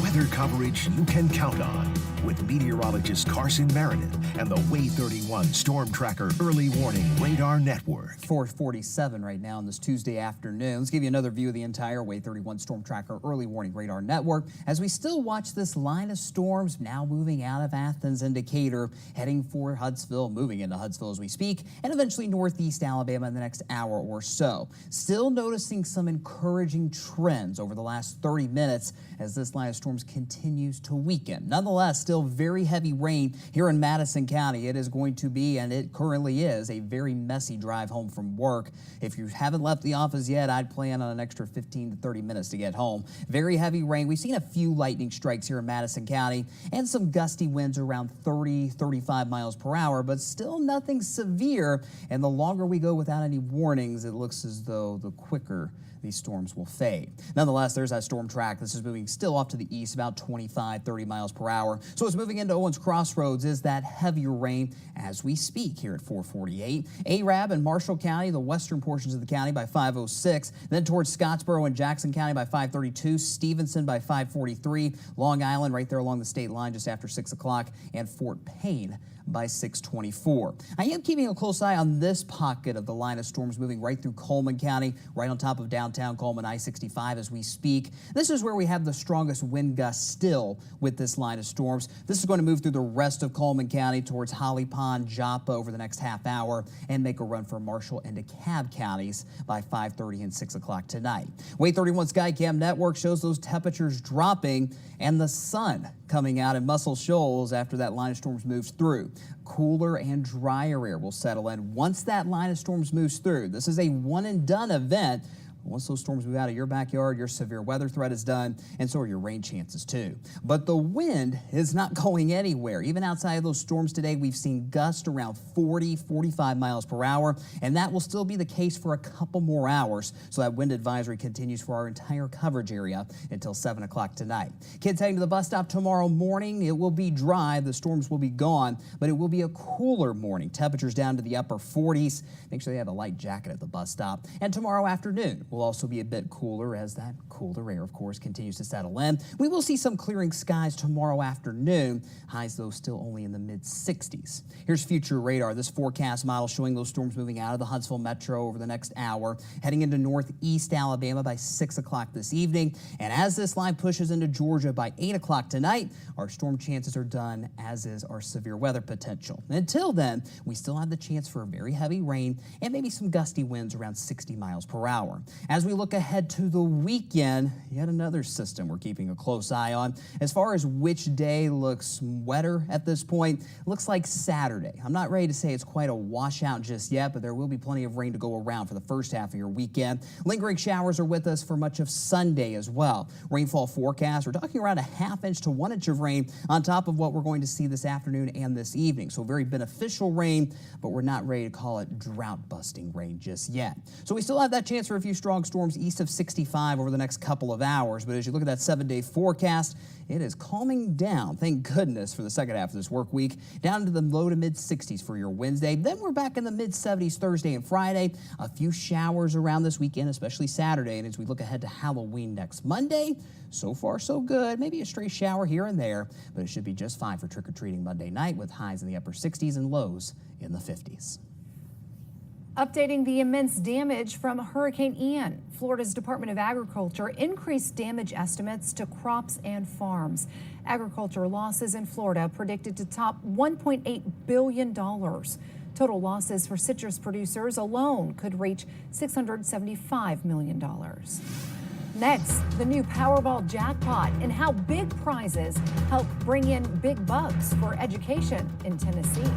S1: Weather coverage you can count on with meteorologist Carson Meredith and the WAAY 31 Storm Tracker Early Warning Radar Network.
S3: 4:47 right now on this Tuesday afternoon. Let's give you another view of the entire WAAY 31 Storm Tracker Early Warning Radar Network as we still watch this line of storms now moving out of Athens and Decatur, heading for Huntsville, moving into Huntsville as we speak, and eventually northeast Alabama in the next hour or so. Still noticing some encouraging trends over the last 30 minutes as this line of storms continues to weaken. Nonetheless, still very heavy rain here in Madison County. It is going to be, and it currently is, a very messy drive home from work. If you haven't left the office yet, I'd plan on an extra 15 to 30 minutes to get home. Very heavy rain. We've seen a few lightning strikes here in Madison County and some gusty winds around 30, 35 miles per hour, but still nothing severe. And the longer we go without any warnings, it looks as though the quicker these storms will fade. Nonetheless, there's that storm track. This is moving still off to the east, about 25, 30 miles per hour. So it's moving into Owens Crossroads is that heavier rain as we speak here at 4:48. Arab and Marshall County, the western portions of the county by 5:06. Then towards Scottsboro and Jackson County by 5:32. Stevenson by 5:43. Long Island right there along the state line just after 6 o'clock. And Fort Payne by 6:24. I am keeping a close eye on this pocket of the line of storms moving right through Coleman County, right on top of downtown Coleman I-65 as we speak. This is where we have the strongest wind gusts still with this line of storms. This is going to move through the rest of Coleman County towards Holly Pond, Joppa over the next half hour and make a run for Marshall and DeKalb counties by 5:30 and 6 o'clock tonight. WAAY 31 Skycam Network shows those temperatures dropping and the sun coming out in Muscle Shoals after that line of storms moves through. Cooler and drier air will settle in once that line of storms moves through. This is a one and done event. Once those storms move out of your backyard, your severe weather threat is done, and so are your rain chances too. But the wind is not going anywhere. Even outside of those storms today, we've seen gusts around 40, 45 miles per hour, and that will still be the case for a couple more hours. So that wind advisory continues for our entire coverage area until 7 o'clock tonight. Kids heading to the bus stop tomorrow morning, it will be dry. The storms will be gone, but it will be a cooler morning. Temperatures down to the upper 40s. Make sure they have a light jacket at the bus stop. And tomorrow afternoon will also be a bit cooler as that cooler air, of course, continues to settle in. We will see some clearing skies tomorrow afternoon. Highs, though, still only in the mid-60s. Here's future radar. This forecast model showing those storms moving out of the Huntsville metro over the next hour, heading into northeast Alabama by 6 o'clock this evening. And as this line pushes into Georgia by 8 o'clock tonight, our storm chances are done, as is our severe weather potential. Until then, we still have the chance for very heavy rain and maybe some gusty winds around 60 miles per hour. As we look ahead to the weekend, yet another system we're keeping a close eye on. As far as which day looks wetter at this point, looks like Saturday. I'm not ready to say it's quite a washout just yet, but there will be plenty of rain to go around for the first half of your weekend. Lingering showers are with us for much of Sunday as well. Rainfall forecast, we're talking around a ½ inch to 1 inch of rain on top of what we're going to see this afternoon and this evening. So very beneficial rain, but we're not ready to call it drought-busting rain just yet. So we still have that chance for a few strong storms east of 65 over the next couple of hours. But as you look at that 7-day forecast, it is calming down, thank goodness, for the second half of this work week, down to the low to mid 60s for your Wednesday. Then we're back in the mid 70s Thursday and Friday. A few showers around this weekend, especially Saturday. And as we look ahead to Halloween next Monday, so far so good. Maybe a stray shower here and there, but it should be just fine for trick-or-treating Monday night with highs in the upper 60s and lows in the 50s.
S2: Updating the immense damage from Hurricane Ian. Florida's Department of Agriculture increased damage estimates to crops and farms. Agriculture losses in Florida predicted to top $1.8 billion. Total losses for citrus producers alone could reach $675 million. Next, the new Powerball jackpot and how big prizes help bring in big bucks for education in Tennessee.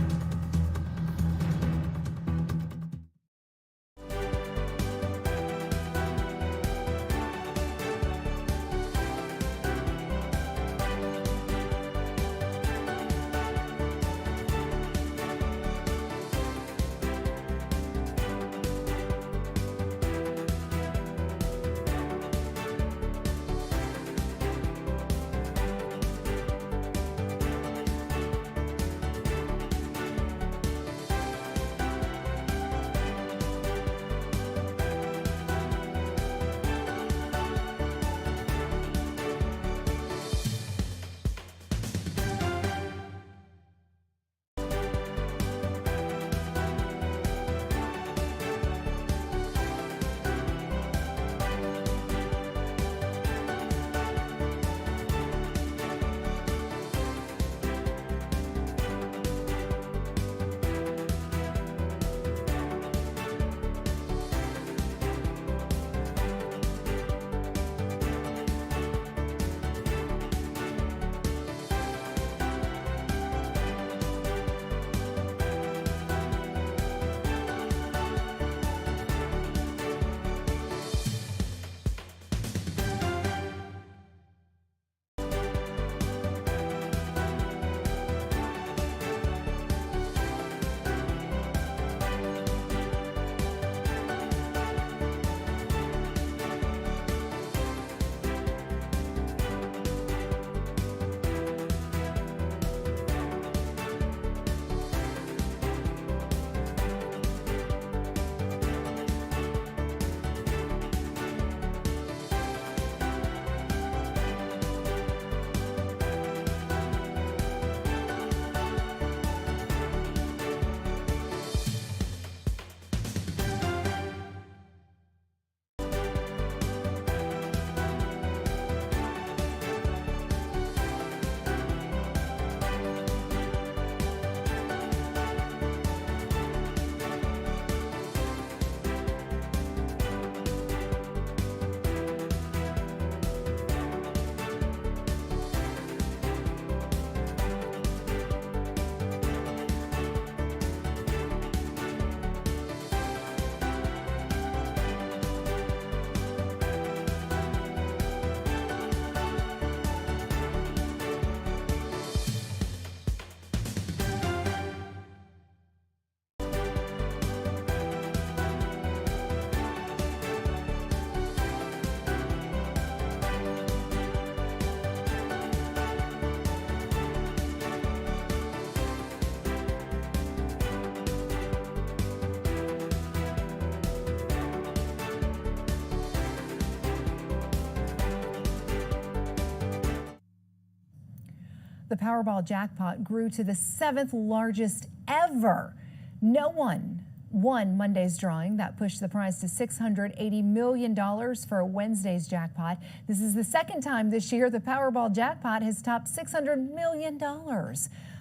S2: The Powerball jackpot grew to the 7th largest ever. No one won Monday's drawing. That pushed the prize to $680 million for Wednesday's jackpot. This is the second time this year the Powerball jackpot has topped $600 million.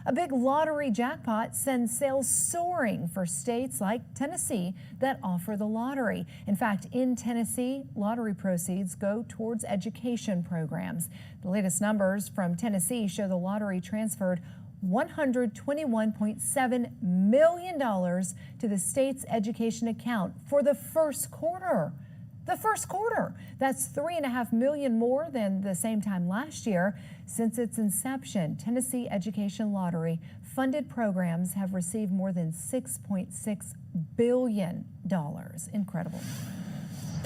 S2: A big lottery jackpot sends sales soaring for states like Tennessee that offer the lottery. In fact, in Tennessee, lottery proceeds go towards education programs. The latest numbers from Tennessee show the lottery transferred $121.7 million to the state's education account for the first quarter. The first quarter. That's $3.5 million more than the same time last year. Since its inception, Tennessee Education Lottery funded programs have received more than $6.6 billion. Incredible.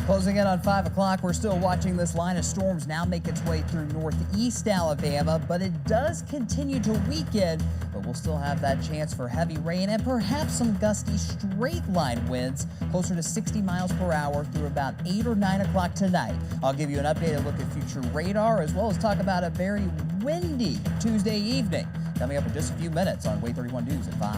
S3: Closing in on 5 o'clock, we're still watching this line of storms now make its way through northeast Alabama, but it does continue to weaken. But we'll still have that chance for heavy rain and perhaps some gusty straight line winds closer to 60 miles per hour through about 8 or 9 o'clock tonight. I'll give you an updated look at future radar as well as talk about a very windy Tuesday evening coming up in just a few minutes on WAAY 31 News at 5.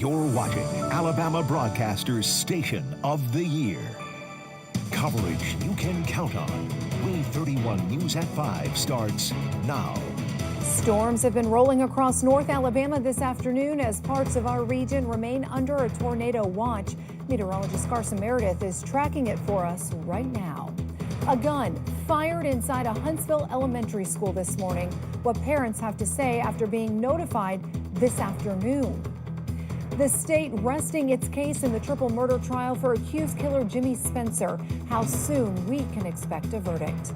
S1: You're watching Alabama Broadcasters Station of the Year. Coverage you can count on. WAAY 31 News at 5 starts now.
S2: Storms have been rolling across North Alabama this afternoon as parts of our region remain under a tornado watch. Meteorologist Carson Meredith is tracking it for us right now. A gun fired inside a Huntsville elementary school this morning. What parents have to say after being notified this afternoon. The state resting its case in the triple murder trial for accused killer Jimmy Spencer. How soon we can expect a verdict.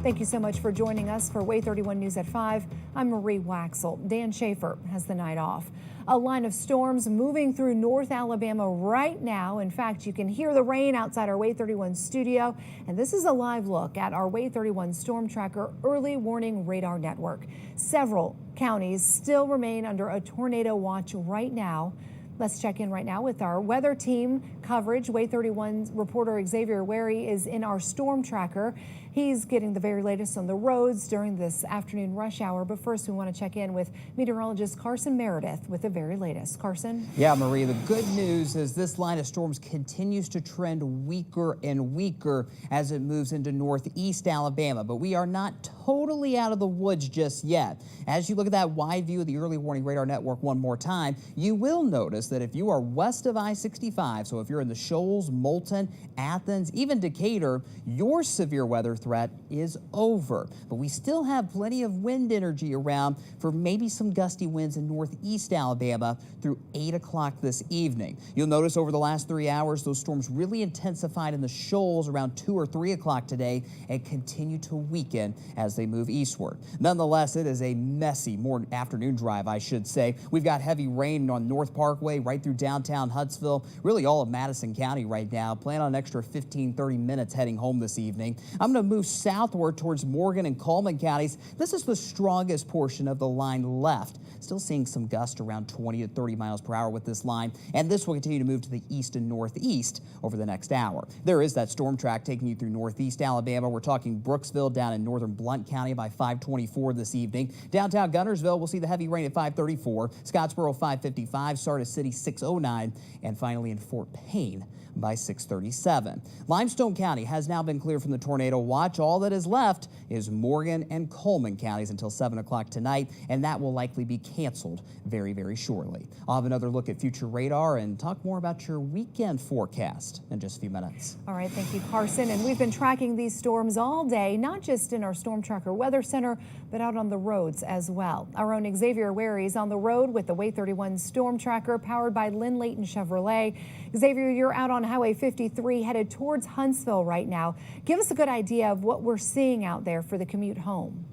S2: Thank you so much for joining us for WAAY 31 News at 5. I'm Marie Waxel. Dan Schaefer has the night off. A line of storms moving through North Alabama right now. In fact, you can hear the rain outside our WAAY 31 studio. And this is a live look at our WAAY 31 Storm Tracker early warning radar network. Several counties still remain under a tornado watch right now. Let's check in right now with our weather team coverage. WAAY 31's reporter Xavier WAAY is in our storm tracker. He's getting the very latest on the roads during this afternoon rush hour. But first, we want to check in with meteorologist Carson Meredith with the very latest. Carson?
S3: Yeah, Marie, the good news is this line of storms continues to trend weaker and weaker as it moves into northeast Alabama. But we are not totally out of the woods just yet. As you look at that wide view of the early warning radar network one more time, you will notice that if you are west of I-65, so if you're in the Shoals, Moulton, Athens, even Decatur, your severe weather threat is over. But we still have plenty of wind energy around for maybe some gusty winds in northeast Alabama through 8 o'clock this evening. You'll notice over the last 3 hours, those storms really intensified in the Shoals around 2 or 3 o'clock today and continue to weaken as they move eastward. Nonetheless, it is a messy afternoon drive, I should say. We've got heavy rain on North Parkway right through downtown Huntsville, really all of Madison County right now. Plan on an extra 15-30 minutes heading home this evening. I'm going to move southward towards Morgan and Coleman counties. This is the strongest portion of the line left. Still seeing some gusts around 20 to 30 miles per hour with this line, and this will continue to move to the east and northeast over the next hour. There is that storm track taking you through northeast Alabama. We're talking Brooksville down in northern Blount County by 5:24 this evening. Downtown Guntersville, we'll see the heavy rain at 5:34. Scottsboro 5:55, Sardis City 6:09, and finally in Fort Payne by 6:37. Limestone County has now been cleared from the tornado watch. All that is left is Morgan and Coleman counties until 7 o'clock tonight, and that will likely be canceled very, very shortly. I'll have another look at future radar and talk more about your weekend forecast in just a few minutes.
S2: All right, thank you, Carson. And we've been tracking these storms all day, not just in our Storm Tracker Weather Center, but out on the roads as well. Our own Xavier WAAY is on the road with the WAAY 31 Storm Tracker powered by Lynn Layton Chevrolet. Xavier, you're out on Highway 53 headed towards Huntsville right now. Give us a good idea of what we're seeing out there for the commute home.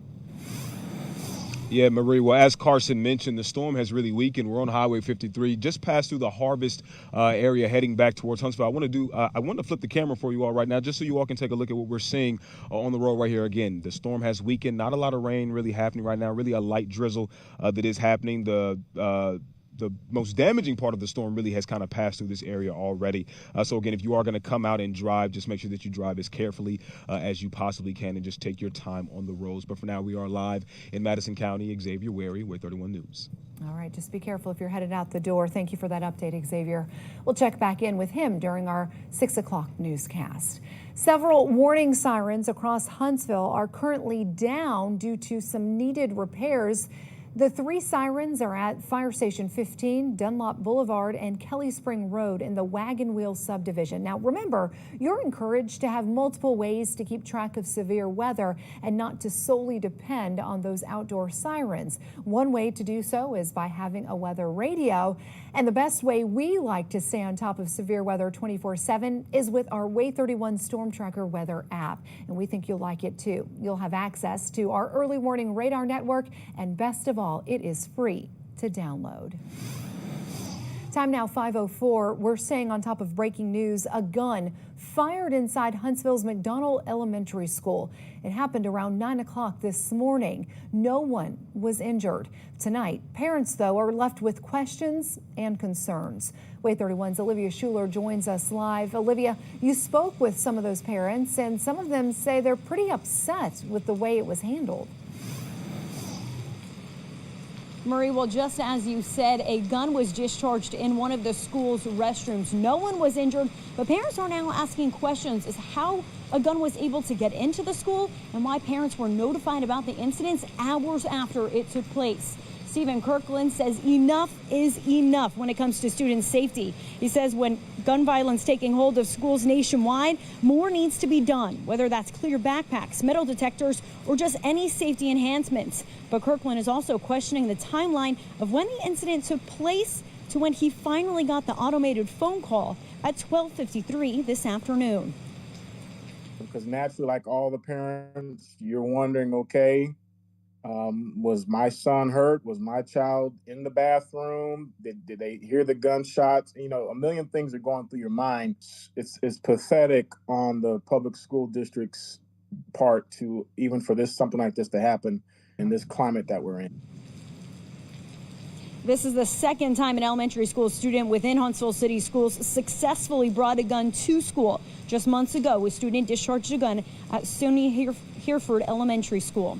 S4: Yeah, Marie, well, as Carson mentioned, the storm has really weakened. We're on Highway 53, just passed through the Harvest area, heading back towards Huntsville. I want to flip the camera for you all right now, just so you all can take a look at what we're seeing on the road right here. Again, the storm has weakened. Not a lot of rain really happening right now, really a light drizzle that is happening. The most damaging part of the storm really has kind of passed through this area already. So again, if you are going to come out and drive, just make sure that you drive as carefully as you possibly can and just take your time on the roads. But for now, we are live in Madison County. Xavier WAAY, WAAY 31 News.
S2: All right, just be careful if you're headed out the door. Thank you for that update, Xavier. We'll check back in with him during our 6 o'clock newscast. Several warning sirens across Huntsville are currently down due to some needed repairs. The 3 sirens are at Fire Station 15, Dunlop Boulevard, and Kelly Spring Road in the Wagon Wheel subdivision. Now, remember, you're encouraged to have multiple ways to keep track of severe weather and not to solely depend on those outdoor sirens. One way to do so is by having a weather radio. And the best way we like to stay on top of severe weather 24/7 is with our WAAY 31 Storm Tracker weather app. And we think you'll like it too. You'll have access to our early warning radar network, and best of all, it is free to download. Time now 5:04. We're staying on top of breaking news. A gun fired inside Huntsville's McDonald Elementary School. It happened around 9 o'clock this morning. No one was injured. Tonight, parents, though, are left with questions and concerns. WAAY 31's Olivia Schuler joins us live. Olivia, you spoke with some of those parents, and some of them say they're pretty upset with the way it was handled.
S11: Marie, well, just as you said, a gun was discharged in one of the school's restrooms. No one was injured, but parents are now asking questions as how a gun was able to get into the school and why parents were notified about the incidents hours after it took place. Stephen Kirkland says enough is enough when it comes to student safety. He says when gun violence taking hold of schools nationwide, more needs to be done, whether that's clear backpacks, metal detectors, or just any safety enhancements. But Kirkland is also questioning the timeline of when the incident took place to when he finally got the automated phone call at 12:53 this afternoon.
S5: Because naturally, like all the parents, you're wondering, okay, was my son hurt? Was my child in the bathroom? Did they hear the gunshots? You know, a million things are going through your mind. It's pathetic on the public school district's part to even for something like this to happen in this climate that we're in.
S11: This is the second time an elementary school student within Huntsville City Schools successfully brought a gun to school. Just months ago, a student discharged a gun at SUNY Hereford Elementary School.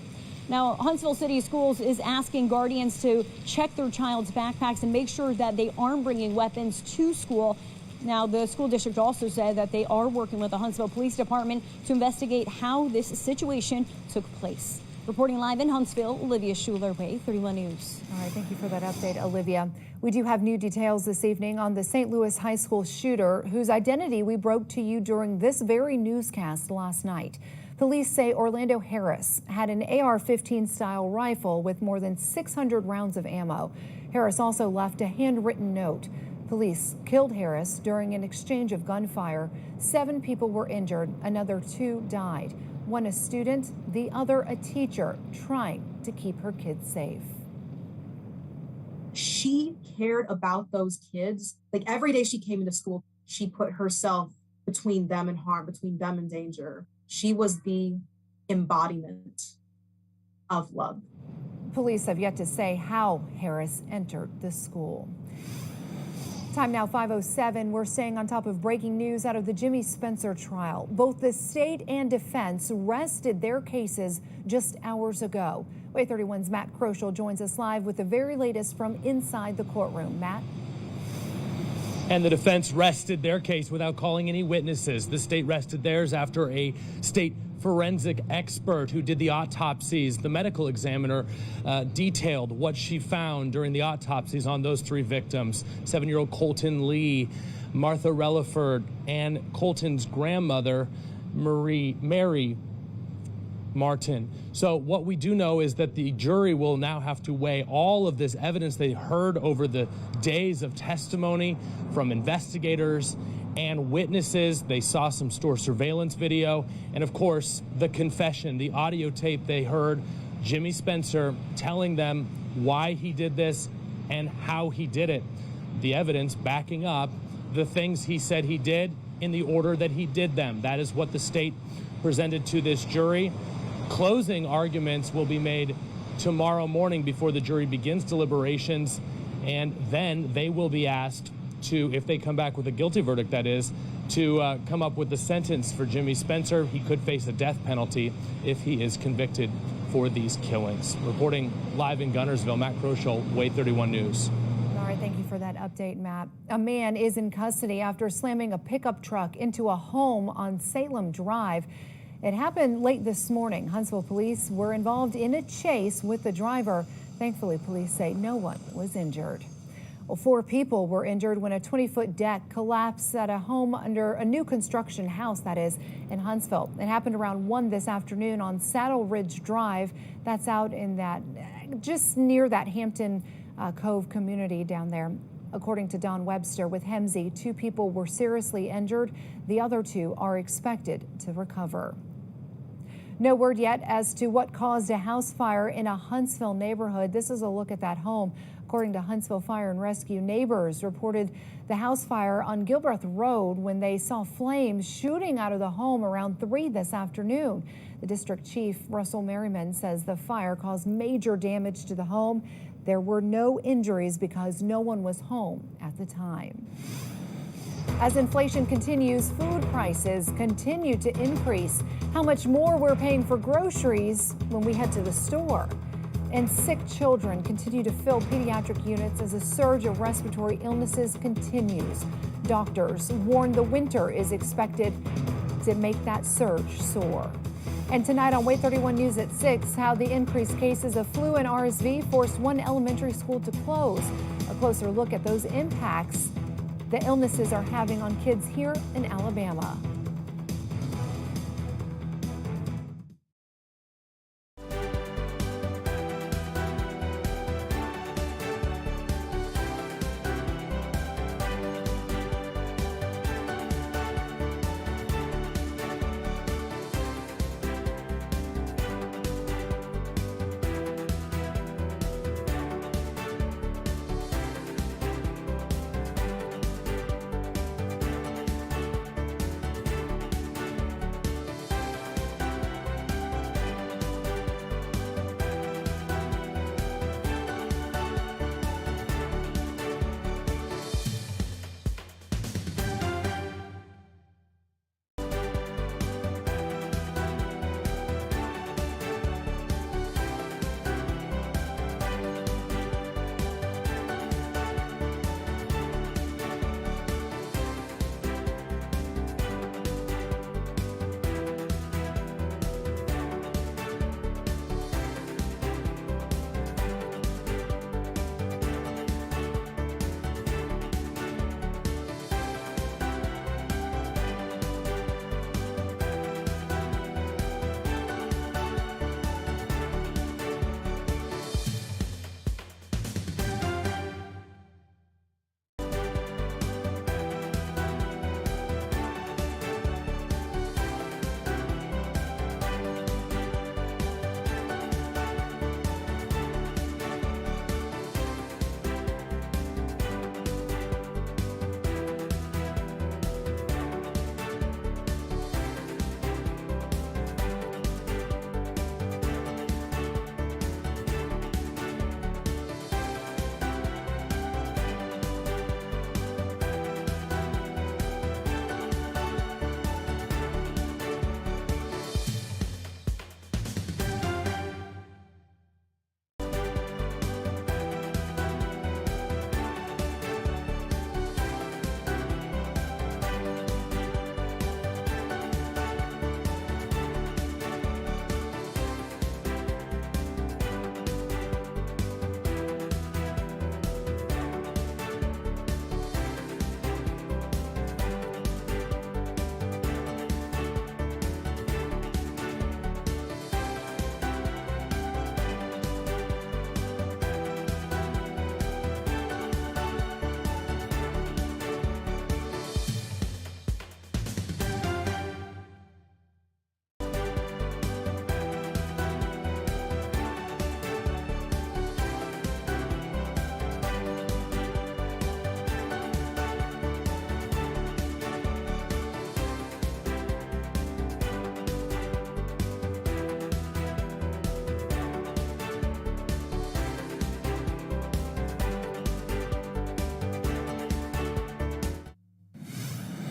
S11: Now, Huntsville City Schools is asking guardians to check their child's backpacks and make sure that they aren't bringing weapons to school. Now, the school district also said that they are working with the Huntsville Police Department to investigate how this situation took place. Reporting live in Huntsville, Olivia Schuler, WAAY 31 News.
S2: All right, thank you for that update, Olivia. We do have new details this evening on the St. Louis high school shooter whose identity we broke to you during this very newscast last night. Police say Orlando Harris had an AR-15 style rifle with more than 600 rounds of ammo. Harris also left a handwritten note. Police killed Harris during an exchange of gunfire. 7 people were injured, another 2 died. One a student, the other a teacher, trying to keep her kids safe.
S7: She cared about those kids. Like every day she came into school, she put herself between them and harm, between them and danger. She was the embodiment of love.
S2: Police have yet to say how Harris entered the school. Time now 5:07. We're staying on top of breaking news out of the Jimmy Spencer trial. Both the state and defense rested their cases just hours ago. WAAY 31's Matt Kroschel joins us live with the very latest from inside the courtroom. Matt?
S8: And the defense rested their case without calling any witnesses. The state rested theirs after a state forensic expert who did the autopsies, the medical examiner, detailed what she found during the autopsies on those 3 victims. 7-year-old Colton Lee, Martha Relaford, and Colton's grandmother, Mary Martin. So what we do know is that the jury will now have to weigh all of this evidence they heard over the days of testimony from investigators and witnesses. They saw some store surveillance video, and of course the confession, the audio tape they heard Jimmy Spencer telling them why he did this and how he did it. The evidence backing up the things he said he did in the order that he did them. That is what the state presented to this jury. Closing arguments will be made tomorrow morning before the jury begins deliberations, and then they will be asked to, if they come back with a guilty verdict, that is, to come up with the sentence for Jimmy Spencer. He could face a death penalty if he is convicted for these killings. Reporting live in Gunnersville, Matt Kroschel, WAAY 31 News.
S2: All right, thank you for that update, Matt. A man is in custody after slamming a pickup truck into a home on Salem Drive. It happened late this morning. Huntsville police were involved in a chase with the driver. Thankfully, police say no one was injured. Well, 4 people were injured when a 20-foot deck collapsed at a home under a new construction house, that is, in Huntsville. It happened around 1 this afternoon on Saddle Ridge Drive. That's out in that, just near that Hampton Cove community down there. According to Don Webster with Hemsey, 2 people were seriously injured. The other 2 are expected to recover. No word yet as to what caused a house fire in a Huntsville neighborhood. This is a look at that home. According to Huntsville Fire and Rescue, neighbors reported the house fire on Gilbreth Road when they saw flames shooting out of the home around 3 this afternoon. The district chief, Russell Merriman, says the fire caused major damage to the home. There were no injuries because no one was home at the time. As inflation continues, food prices continue to increase. How much more we're paying for groceries when we head to the store. And sick children continue to fill pediatric units as a surge of respiratory illnesses continues. Doctors warn the winter is expected to make that surge soar. And tonight on WAAY 31 News at 6, how the increased cases of flu and RSV forced one elementary school to close. A closer look at those impacts the illnesses are having on kids here in Alabama.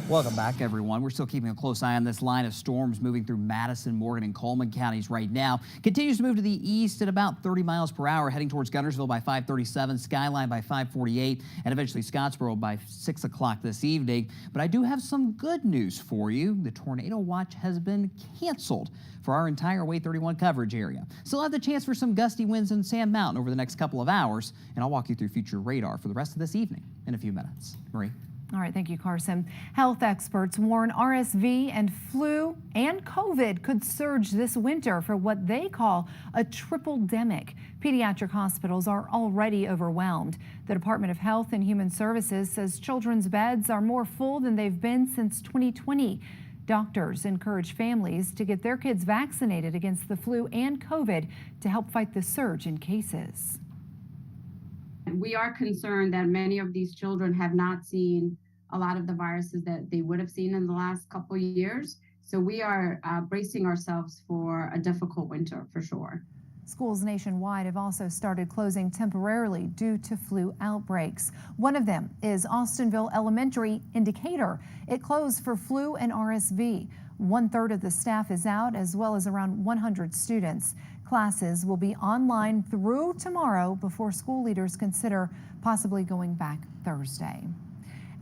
S3: Welcome back, everyone. We're still keeping a close eye on this line of storms moving through Madison, Morgan, and Coleman counties right now. Continues to move to the east at about 30 miles per hour, heading towards Guntersville by 5:37, Skyline by 5:48, and eventually Scottsboro by 6 o'clock this evening. But I do have some good news for you. The tornado watch has been canceled for our entire WAAY 31 coverage area. Still have the chance for some gusty winds in Sand Mountain over the next couple of hours, and I'll walk you through future radar for the rest of this evening in a few minutes. Marie?
S2: All right, thank you, Carson. Health experts warn RSV and flu and COVID could surge this winter for what they call a triple-demic. Pediatric hospitals are already overwhelmed. The Department of Health and Human Services says children's beds are more full than they've been since 2020. Doctors encourage families to get their kids vaccinated against the flu and COVID to help fight the surge in cases.
S9: We are concerned that many of these children have not seen a lot of the viruses that they would have seen in the last couple of years. So we are bracing ourselves for a difficult winter for sure.
S2: Schools nationwide have also started closing temporarily due to flu outbreaks. One of them is Austinville Elementary in Decatur. It closed for flu and RSV. 1/3 of the staff is out, as well as around 100 students. Classes will be online through tomorrow before school leaders consider possibly going back Thursday.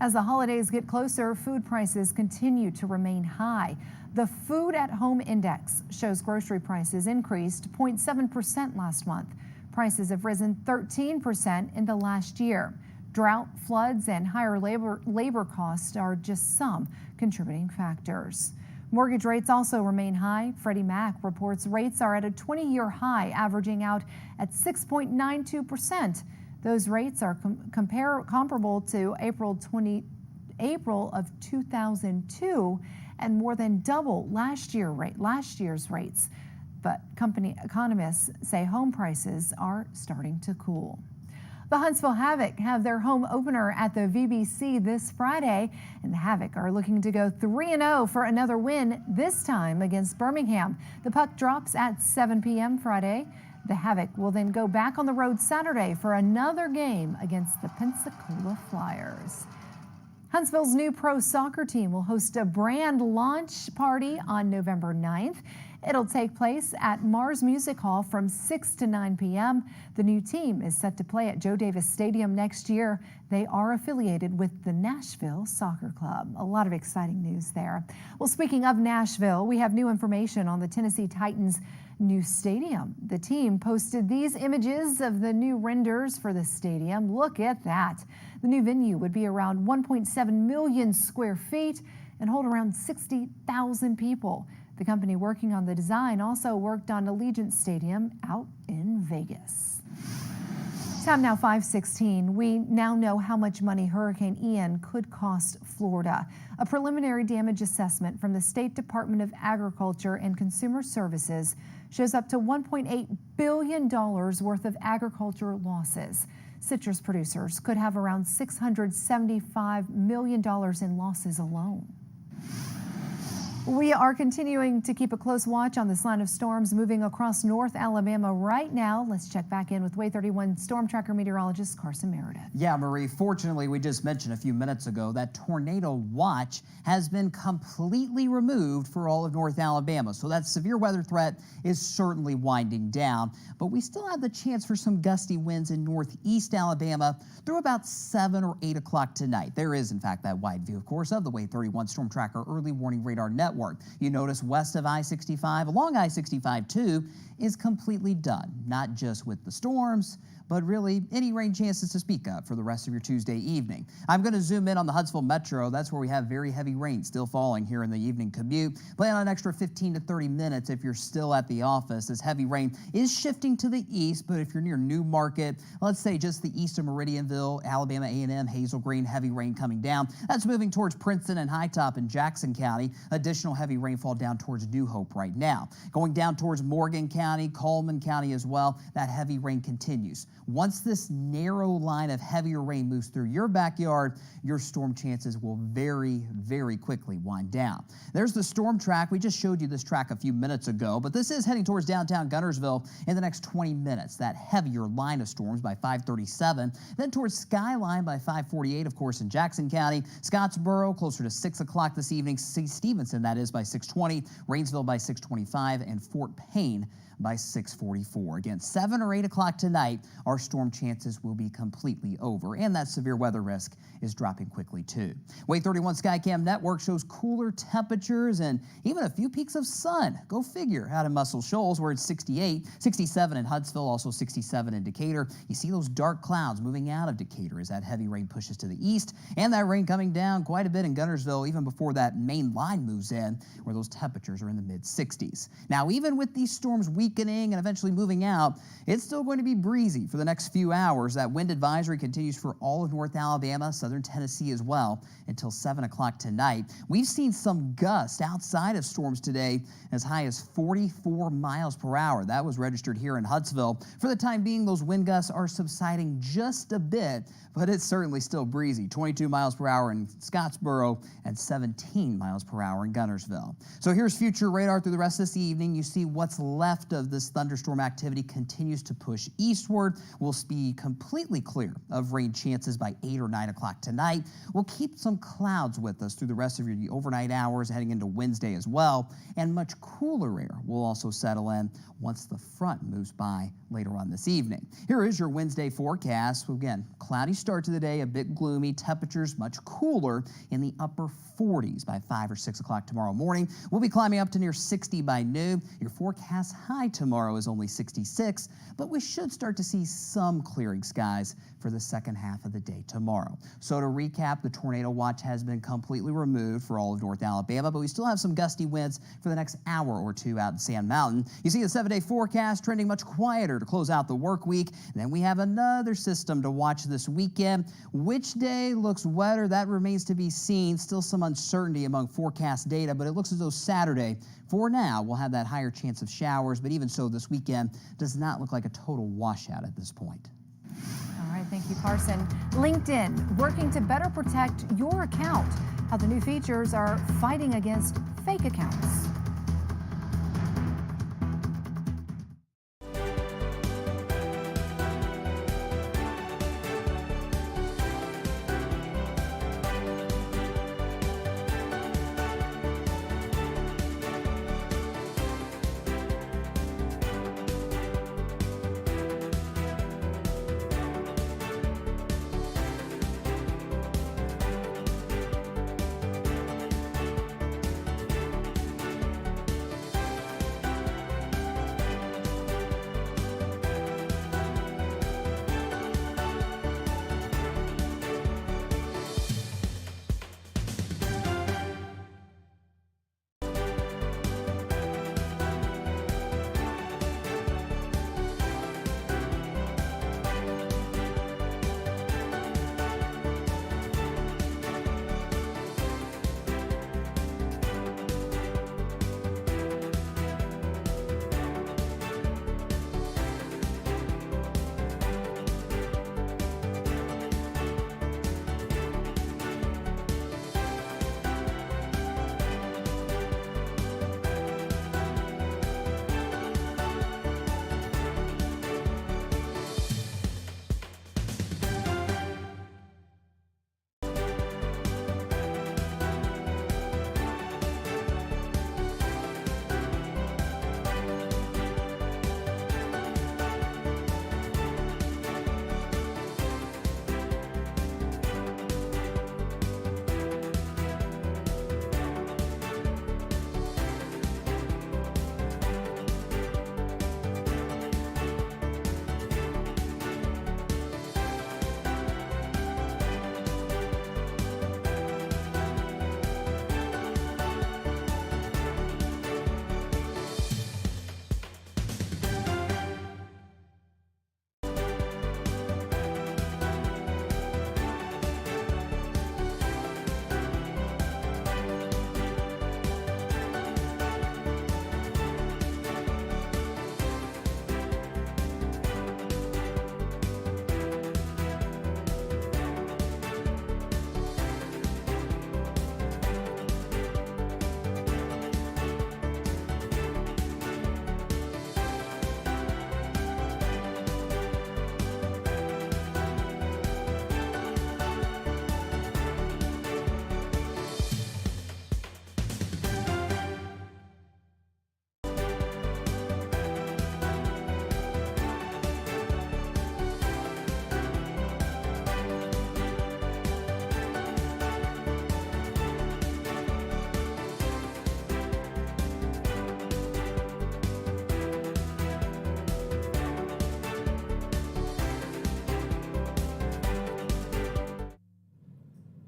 S2: As the holidays get closer, food prices continue to remain high. The Food at Home Index shows grocery prices increased 0.7% last month. Prices have risen 13% in the last year. Drought, floods, and higher labor costs are just some contributing factors. Mortgage rates also remain high. Freddie Mac reports rates are at a 20-year high, averaging out at 6.92%. Those rates are comparable to April of 2002 and more than double last year's rates. But company economists say home prices are starting to cool. The Huntsville Havoc have their home opener at the VBC this Friday, and the Havoc are looking to go 3-0 for another win, this time against Birmingham. The puck drops at 7 p.m. Friday. The Havoc will then go back on the road Saturday for another game against the Pensacola Flyers. Huntsville's new pro soccer team will host a brand launch party on November 9th. It'll take place at Mars Music Hall from 6 to 9 p.m. The new team is set to play at Joe Davis Stadium next year. They are affiliated with the Nashville Soccer Club. A lot of exciting news there. Well, speaking of Nashville, we have new information on the Tennessee Titans' new stadium. The team posted these images of the new renders for the stadium. Look at that. The new venue would be around 1.7 million square feet and hold around 60,000 people. The company working on the design also worked on Allegiant Stadium out in Vegas. Time now 5:16. We now know how much money Hurricane Ian could cost Florida. A preliminary damage assessment from the State Department of Agriculture and Consumer Services shows up to $1.8 billion worth of agriculture losses. Citrus producers could have around $675 million in losses alone. We are continuing to keep a close watch on this line of storms moving across North Alabama right now. Let's check back in with WAAY 31 Storm Tracker meteorologist Carson Meredith.
S3: Yeah, Marie, fortunately, we just mentioned a few minutes ago that tornado watch has been completely removed for all of North Alabama. So that severe weather threat is certainly winding down, but we still have the chance for some gusty winds in northeast Alabama through about 7 or 8 o'clock tonight. There is, in fact, that wide view, of course, of the WAAY 31 Storm Tracker early warning radar network. You notice west of I-65, along I-65 too, is completely done, not just with the storms, but really any rain chances to speak of for the rest of your Tuesday evening. I'm going to zoom in on the Huntsville Metro. That's where we have very heavy rain still falling here in the evening commute. Plan on an extra 15 to 30 minutes if you're still at the office, as heavy rain is shifting to the east. But if you're near New Market, let's say just the east of Meridianville, Alabama A&M, Hazel Green, heavy rain coming down. That's moving towards Princeton and High Top in Jackson County. Additional heavy rainfall down towards New Hope right now. Going down towards Morgan County, Coleman County as well, that heavy rain continues. Once this narrow line of heavier rain moves through your backyard, your storm chances will very, very quickly wind down. There's the storm track. We just showed you this track a few minutes ago, but this is heading towards downtown Guntersville in the next 20 minutes. That heavier line of storms by 5:37, then towards Skyline by 5:48, of course, in Jackson County, Scottsboro closer to 6 o'clock this evening, Stevenson, that is, by 6:20, Rainsville by 6:25, and Fort Payne by 6:44. Again, 7 or 8 o'clock tonight, our storm chances will be completely over, and that severe weather risk is dropping quickly too. WAAY 31 Skycam Network shows cooler temperatures and even a few peaks of sun. Go figure out in Muscle Shoals where it's 68, 67 in Huntsville, also 67 in Decatur. You see those dark clouds moving out of Decatur as that heavy rain pushes to the east, and that rain coming down quite a bit in Guntersville even before that main line moves in, where those temperatures are in the mid-60s. Now, even with these storms weakening and eventually moving out, it's still going to be breezy for the next few hours. That wind advisory continues for all of North Alabama, southern Tennessee as well, until 7 o'clock tonight. We've seen some gusts outside of storms today as high as 44 miles per hour. That was registered here in Huntsville. For the time being, those wind gusts are subsiding just a bit, but it's certainly still breezy. 22 miles per hour in Scottsboro and 17 miles per hour in Guntersville. So here's future radar through the rest of this evening. You see what's left of this thunderstorm activity continues to push eastward. We'll be completely clear of rain chances by 8 or 9 o'clock tonight. We'll keep some clouds with us through the rest of your overnight hours heading into Wednesday as well. And much cooler air will also settle in once the front moves by later on this evening. Here is your Wednesday forecast. Again, cloudy start to the day, a bit gloomy, temperatures much cooler in the upper 40s by 5 or 6 o'clock tomorrow morning. We'll be climbing up to near 60 by noon. Your forecast high tomorrow is only 66, but we should start to see some clearing skies for the second half of the day tomorrow. So to recap, the tornado watch has been completely removed for all of North Alabama, but we still have some gusty winds for the next hour or two out in Sand Mountain. You see the 7-day forecast trending much quieter to close out the work week. And then we have another system to watch this weekend. Which day looks wetter? That remains to be seen. Still some uncertainty among forecast data, but it looks as though Saturday, for now, we'll have that higher chance of showers. But even so, this weekend does not look like a total washout at this point.
S2: All right, thank you, Carson. LinkedIn, working to better protect your account. How the new features are fighting against fake accounts.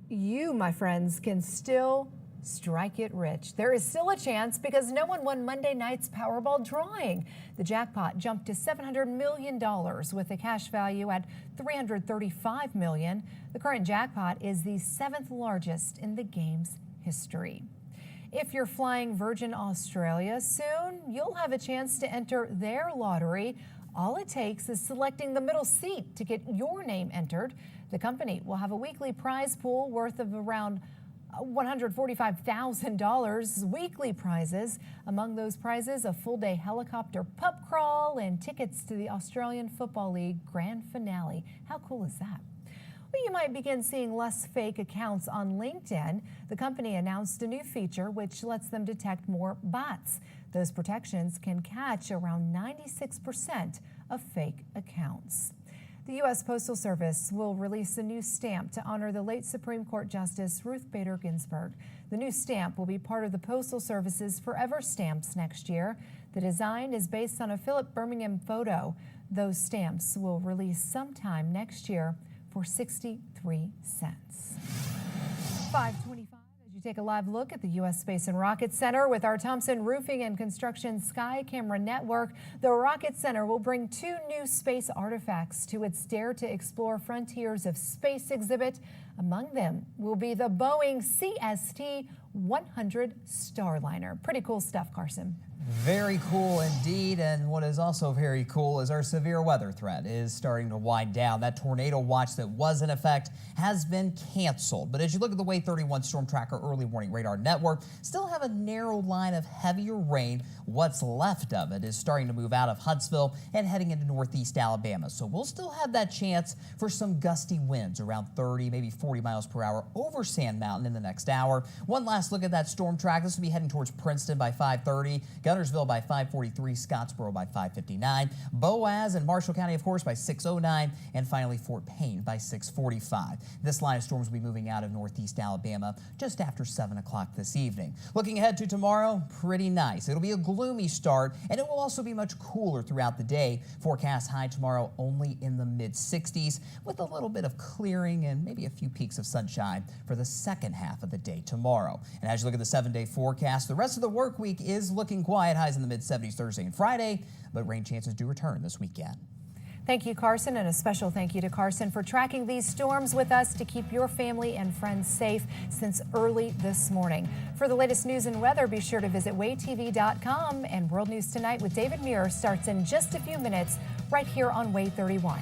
S2: You, my friends, can still strike it rich. There is still a chance because no one won Monday night's Powerball drawing. The jackpot jumped to $700 million with a cash value at $335 million. The current jackpot is the 7th largest in the game's history. If you're flying Virgin Australia, soon you'll have a chance to enter their lottery. All it takes is selecting the middle seat to get your name entered. The company will have a weekly prize pool worth of around $145,000 weekly prizes. Among those prizes, a full-day helicopter pub crawl and tickets to the Australian Football League grand finale. How cool is that? Well, you might begin seeing less fake accounts on LinkedIn. The company announced a new feature which lets them detect more bots. Those protections can catch around 96% of fake accounts. The U.S. Postal Service will release a new stamp to honor the late Supreme Court Justice Ruth Bader Ginsburg. The new stamp will be part of the Postal Service's Forever stamps next year. The design is based on a Philip Birmingham photo. Those stamps will release sometime next year for 63 cents. 5:25. You take a live look at the U.S. Space and Rocket Center with our Thompson Roofing and Construction Sky Camera Network. The Rocket Center will bring 2 new space artifacts to its Dare to Explore Frontiers of Space exhibit. Among them will be the Boeing CST-100 Starliner. Pretty cool stuff, Carson.
S3: Very cool indeed, and what is also very cool is our severe weather threat is starting to wind down. That tornado watch that was in effect has been canceled. But as you look at the WAAY 31 Storm Tracker Early Warning Radar Network, still have a narrow line of heavier rain. What's left of it is starting to move out of Huntsville and heading into northeast Alabama. So we'll still have that chance for some gusty winds around 30, maybe 40 miles per hour over Sand Mountain in the next hour. One last look at that storm track. This will be heading towards Princeton by 5:30. Guntersville by 5:43, Scottsboro by 5:59, Boaz and Marshall County, of course, by 6:09, and finally Fort Payne by 6:45. This line of storms will be moving out of northeast Alabama just after 7 o'clock this evening. Looking ahead to tomorrow, pretty nice. It'll be a gloomy start, and it will also be much cooler throughout the day. Forecast high tomorrow only in the mid-60s with a little bit of clearing and maybe a few peaks of sunshine for the second half of the day tomorrow. And as you look at the 7-day forecast, the rest of the work week is looking quiet. Highs in the mid-70s Thursday and Friday, but rain chances do return this weekend.
S2: Thank you, Carson, and a special thank you to Carson for tracking these storms with us to keep your family and friends safe since early this morning. For the latest news and weather, be sure to visit WAAYTV.com, and World News Tonight with David Muir starts in just a few minutes right here on WAAY 31.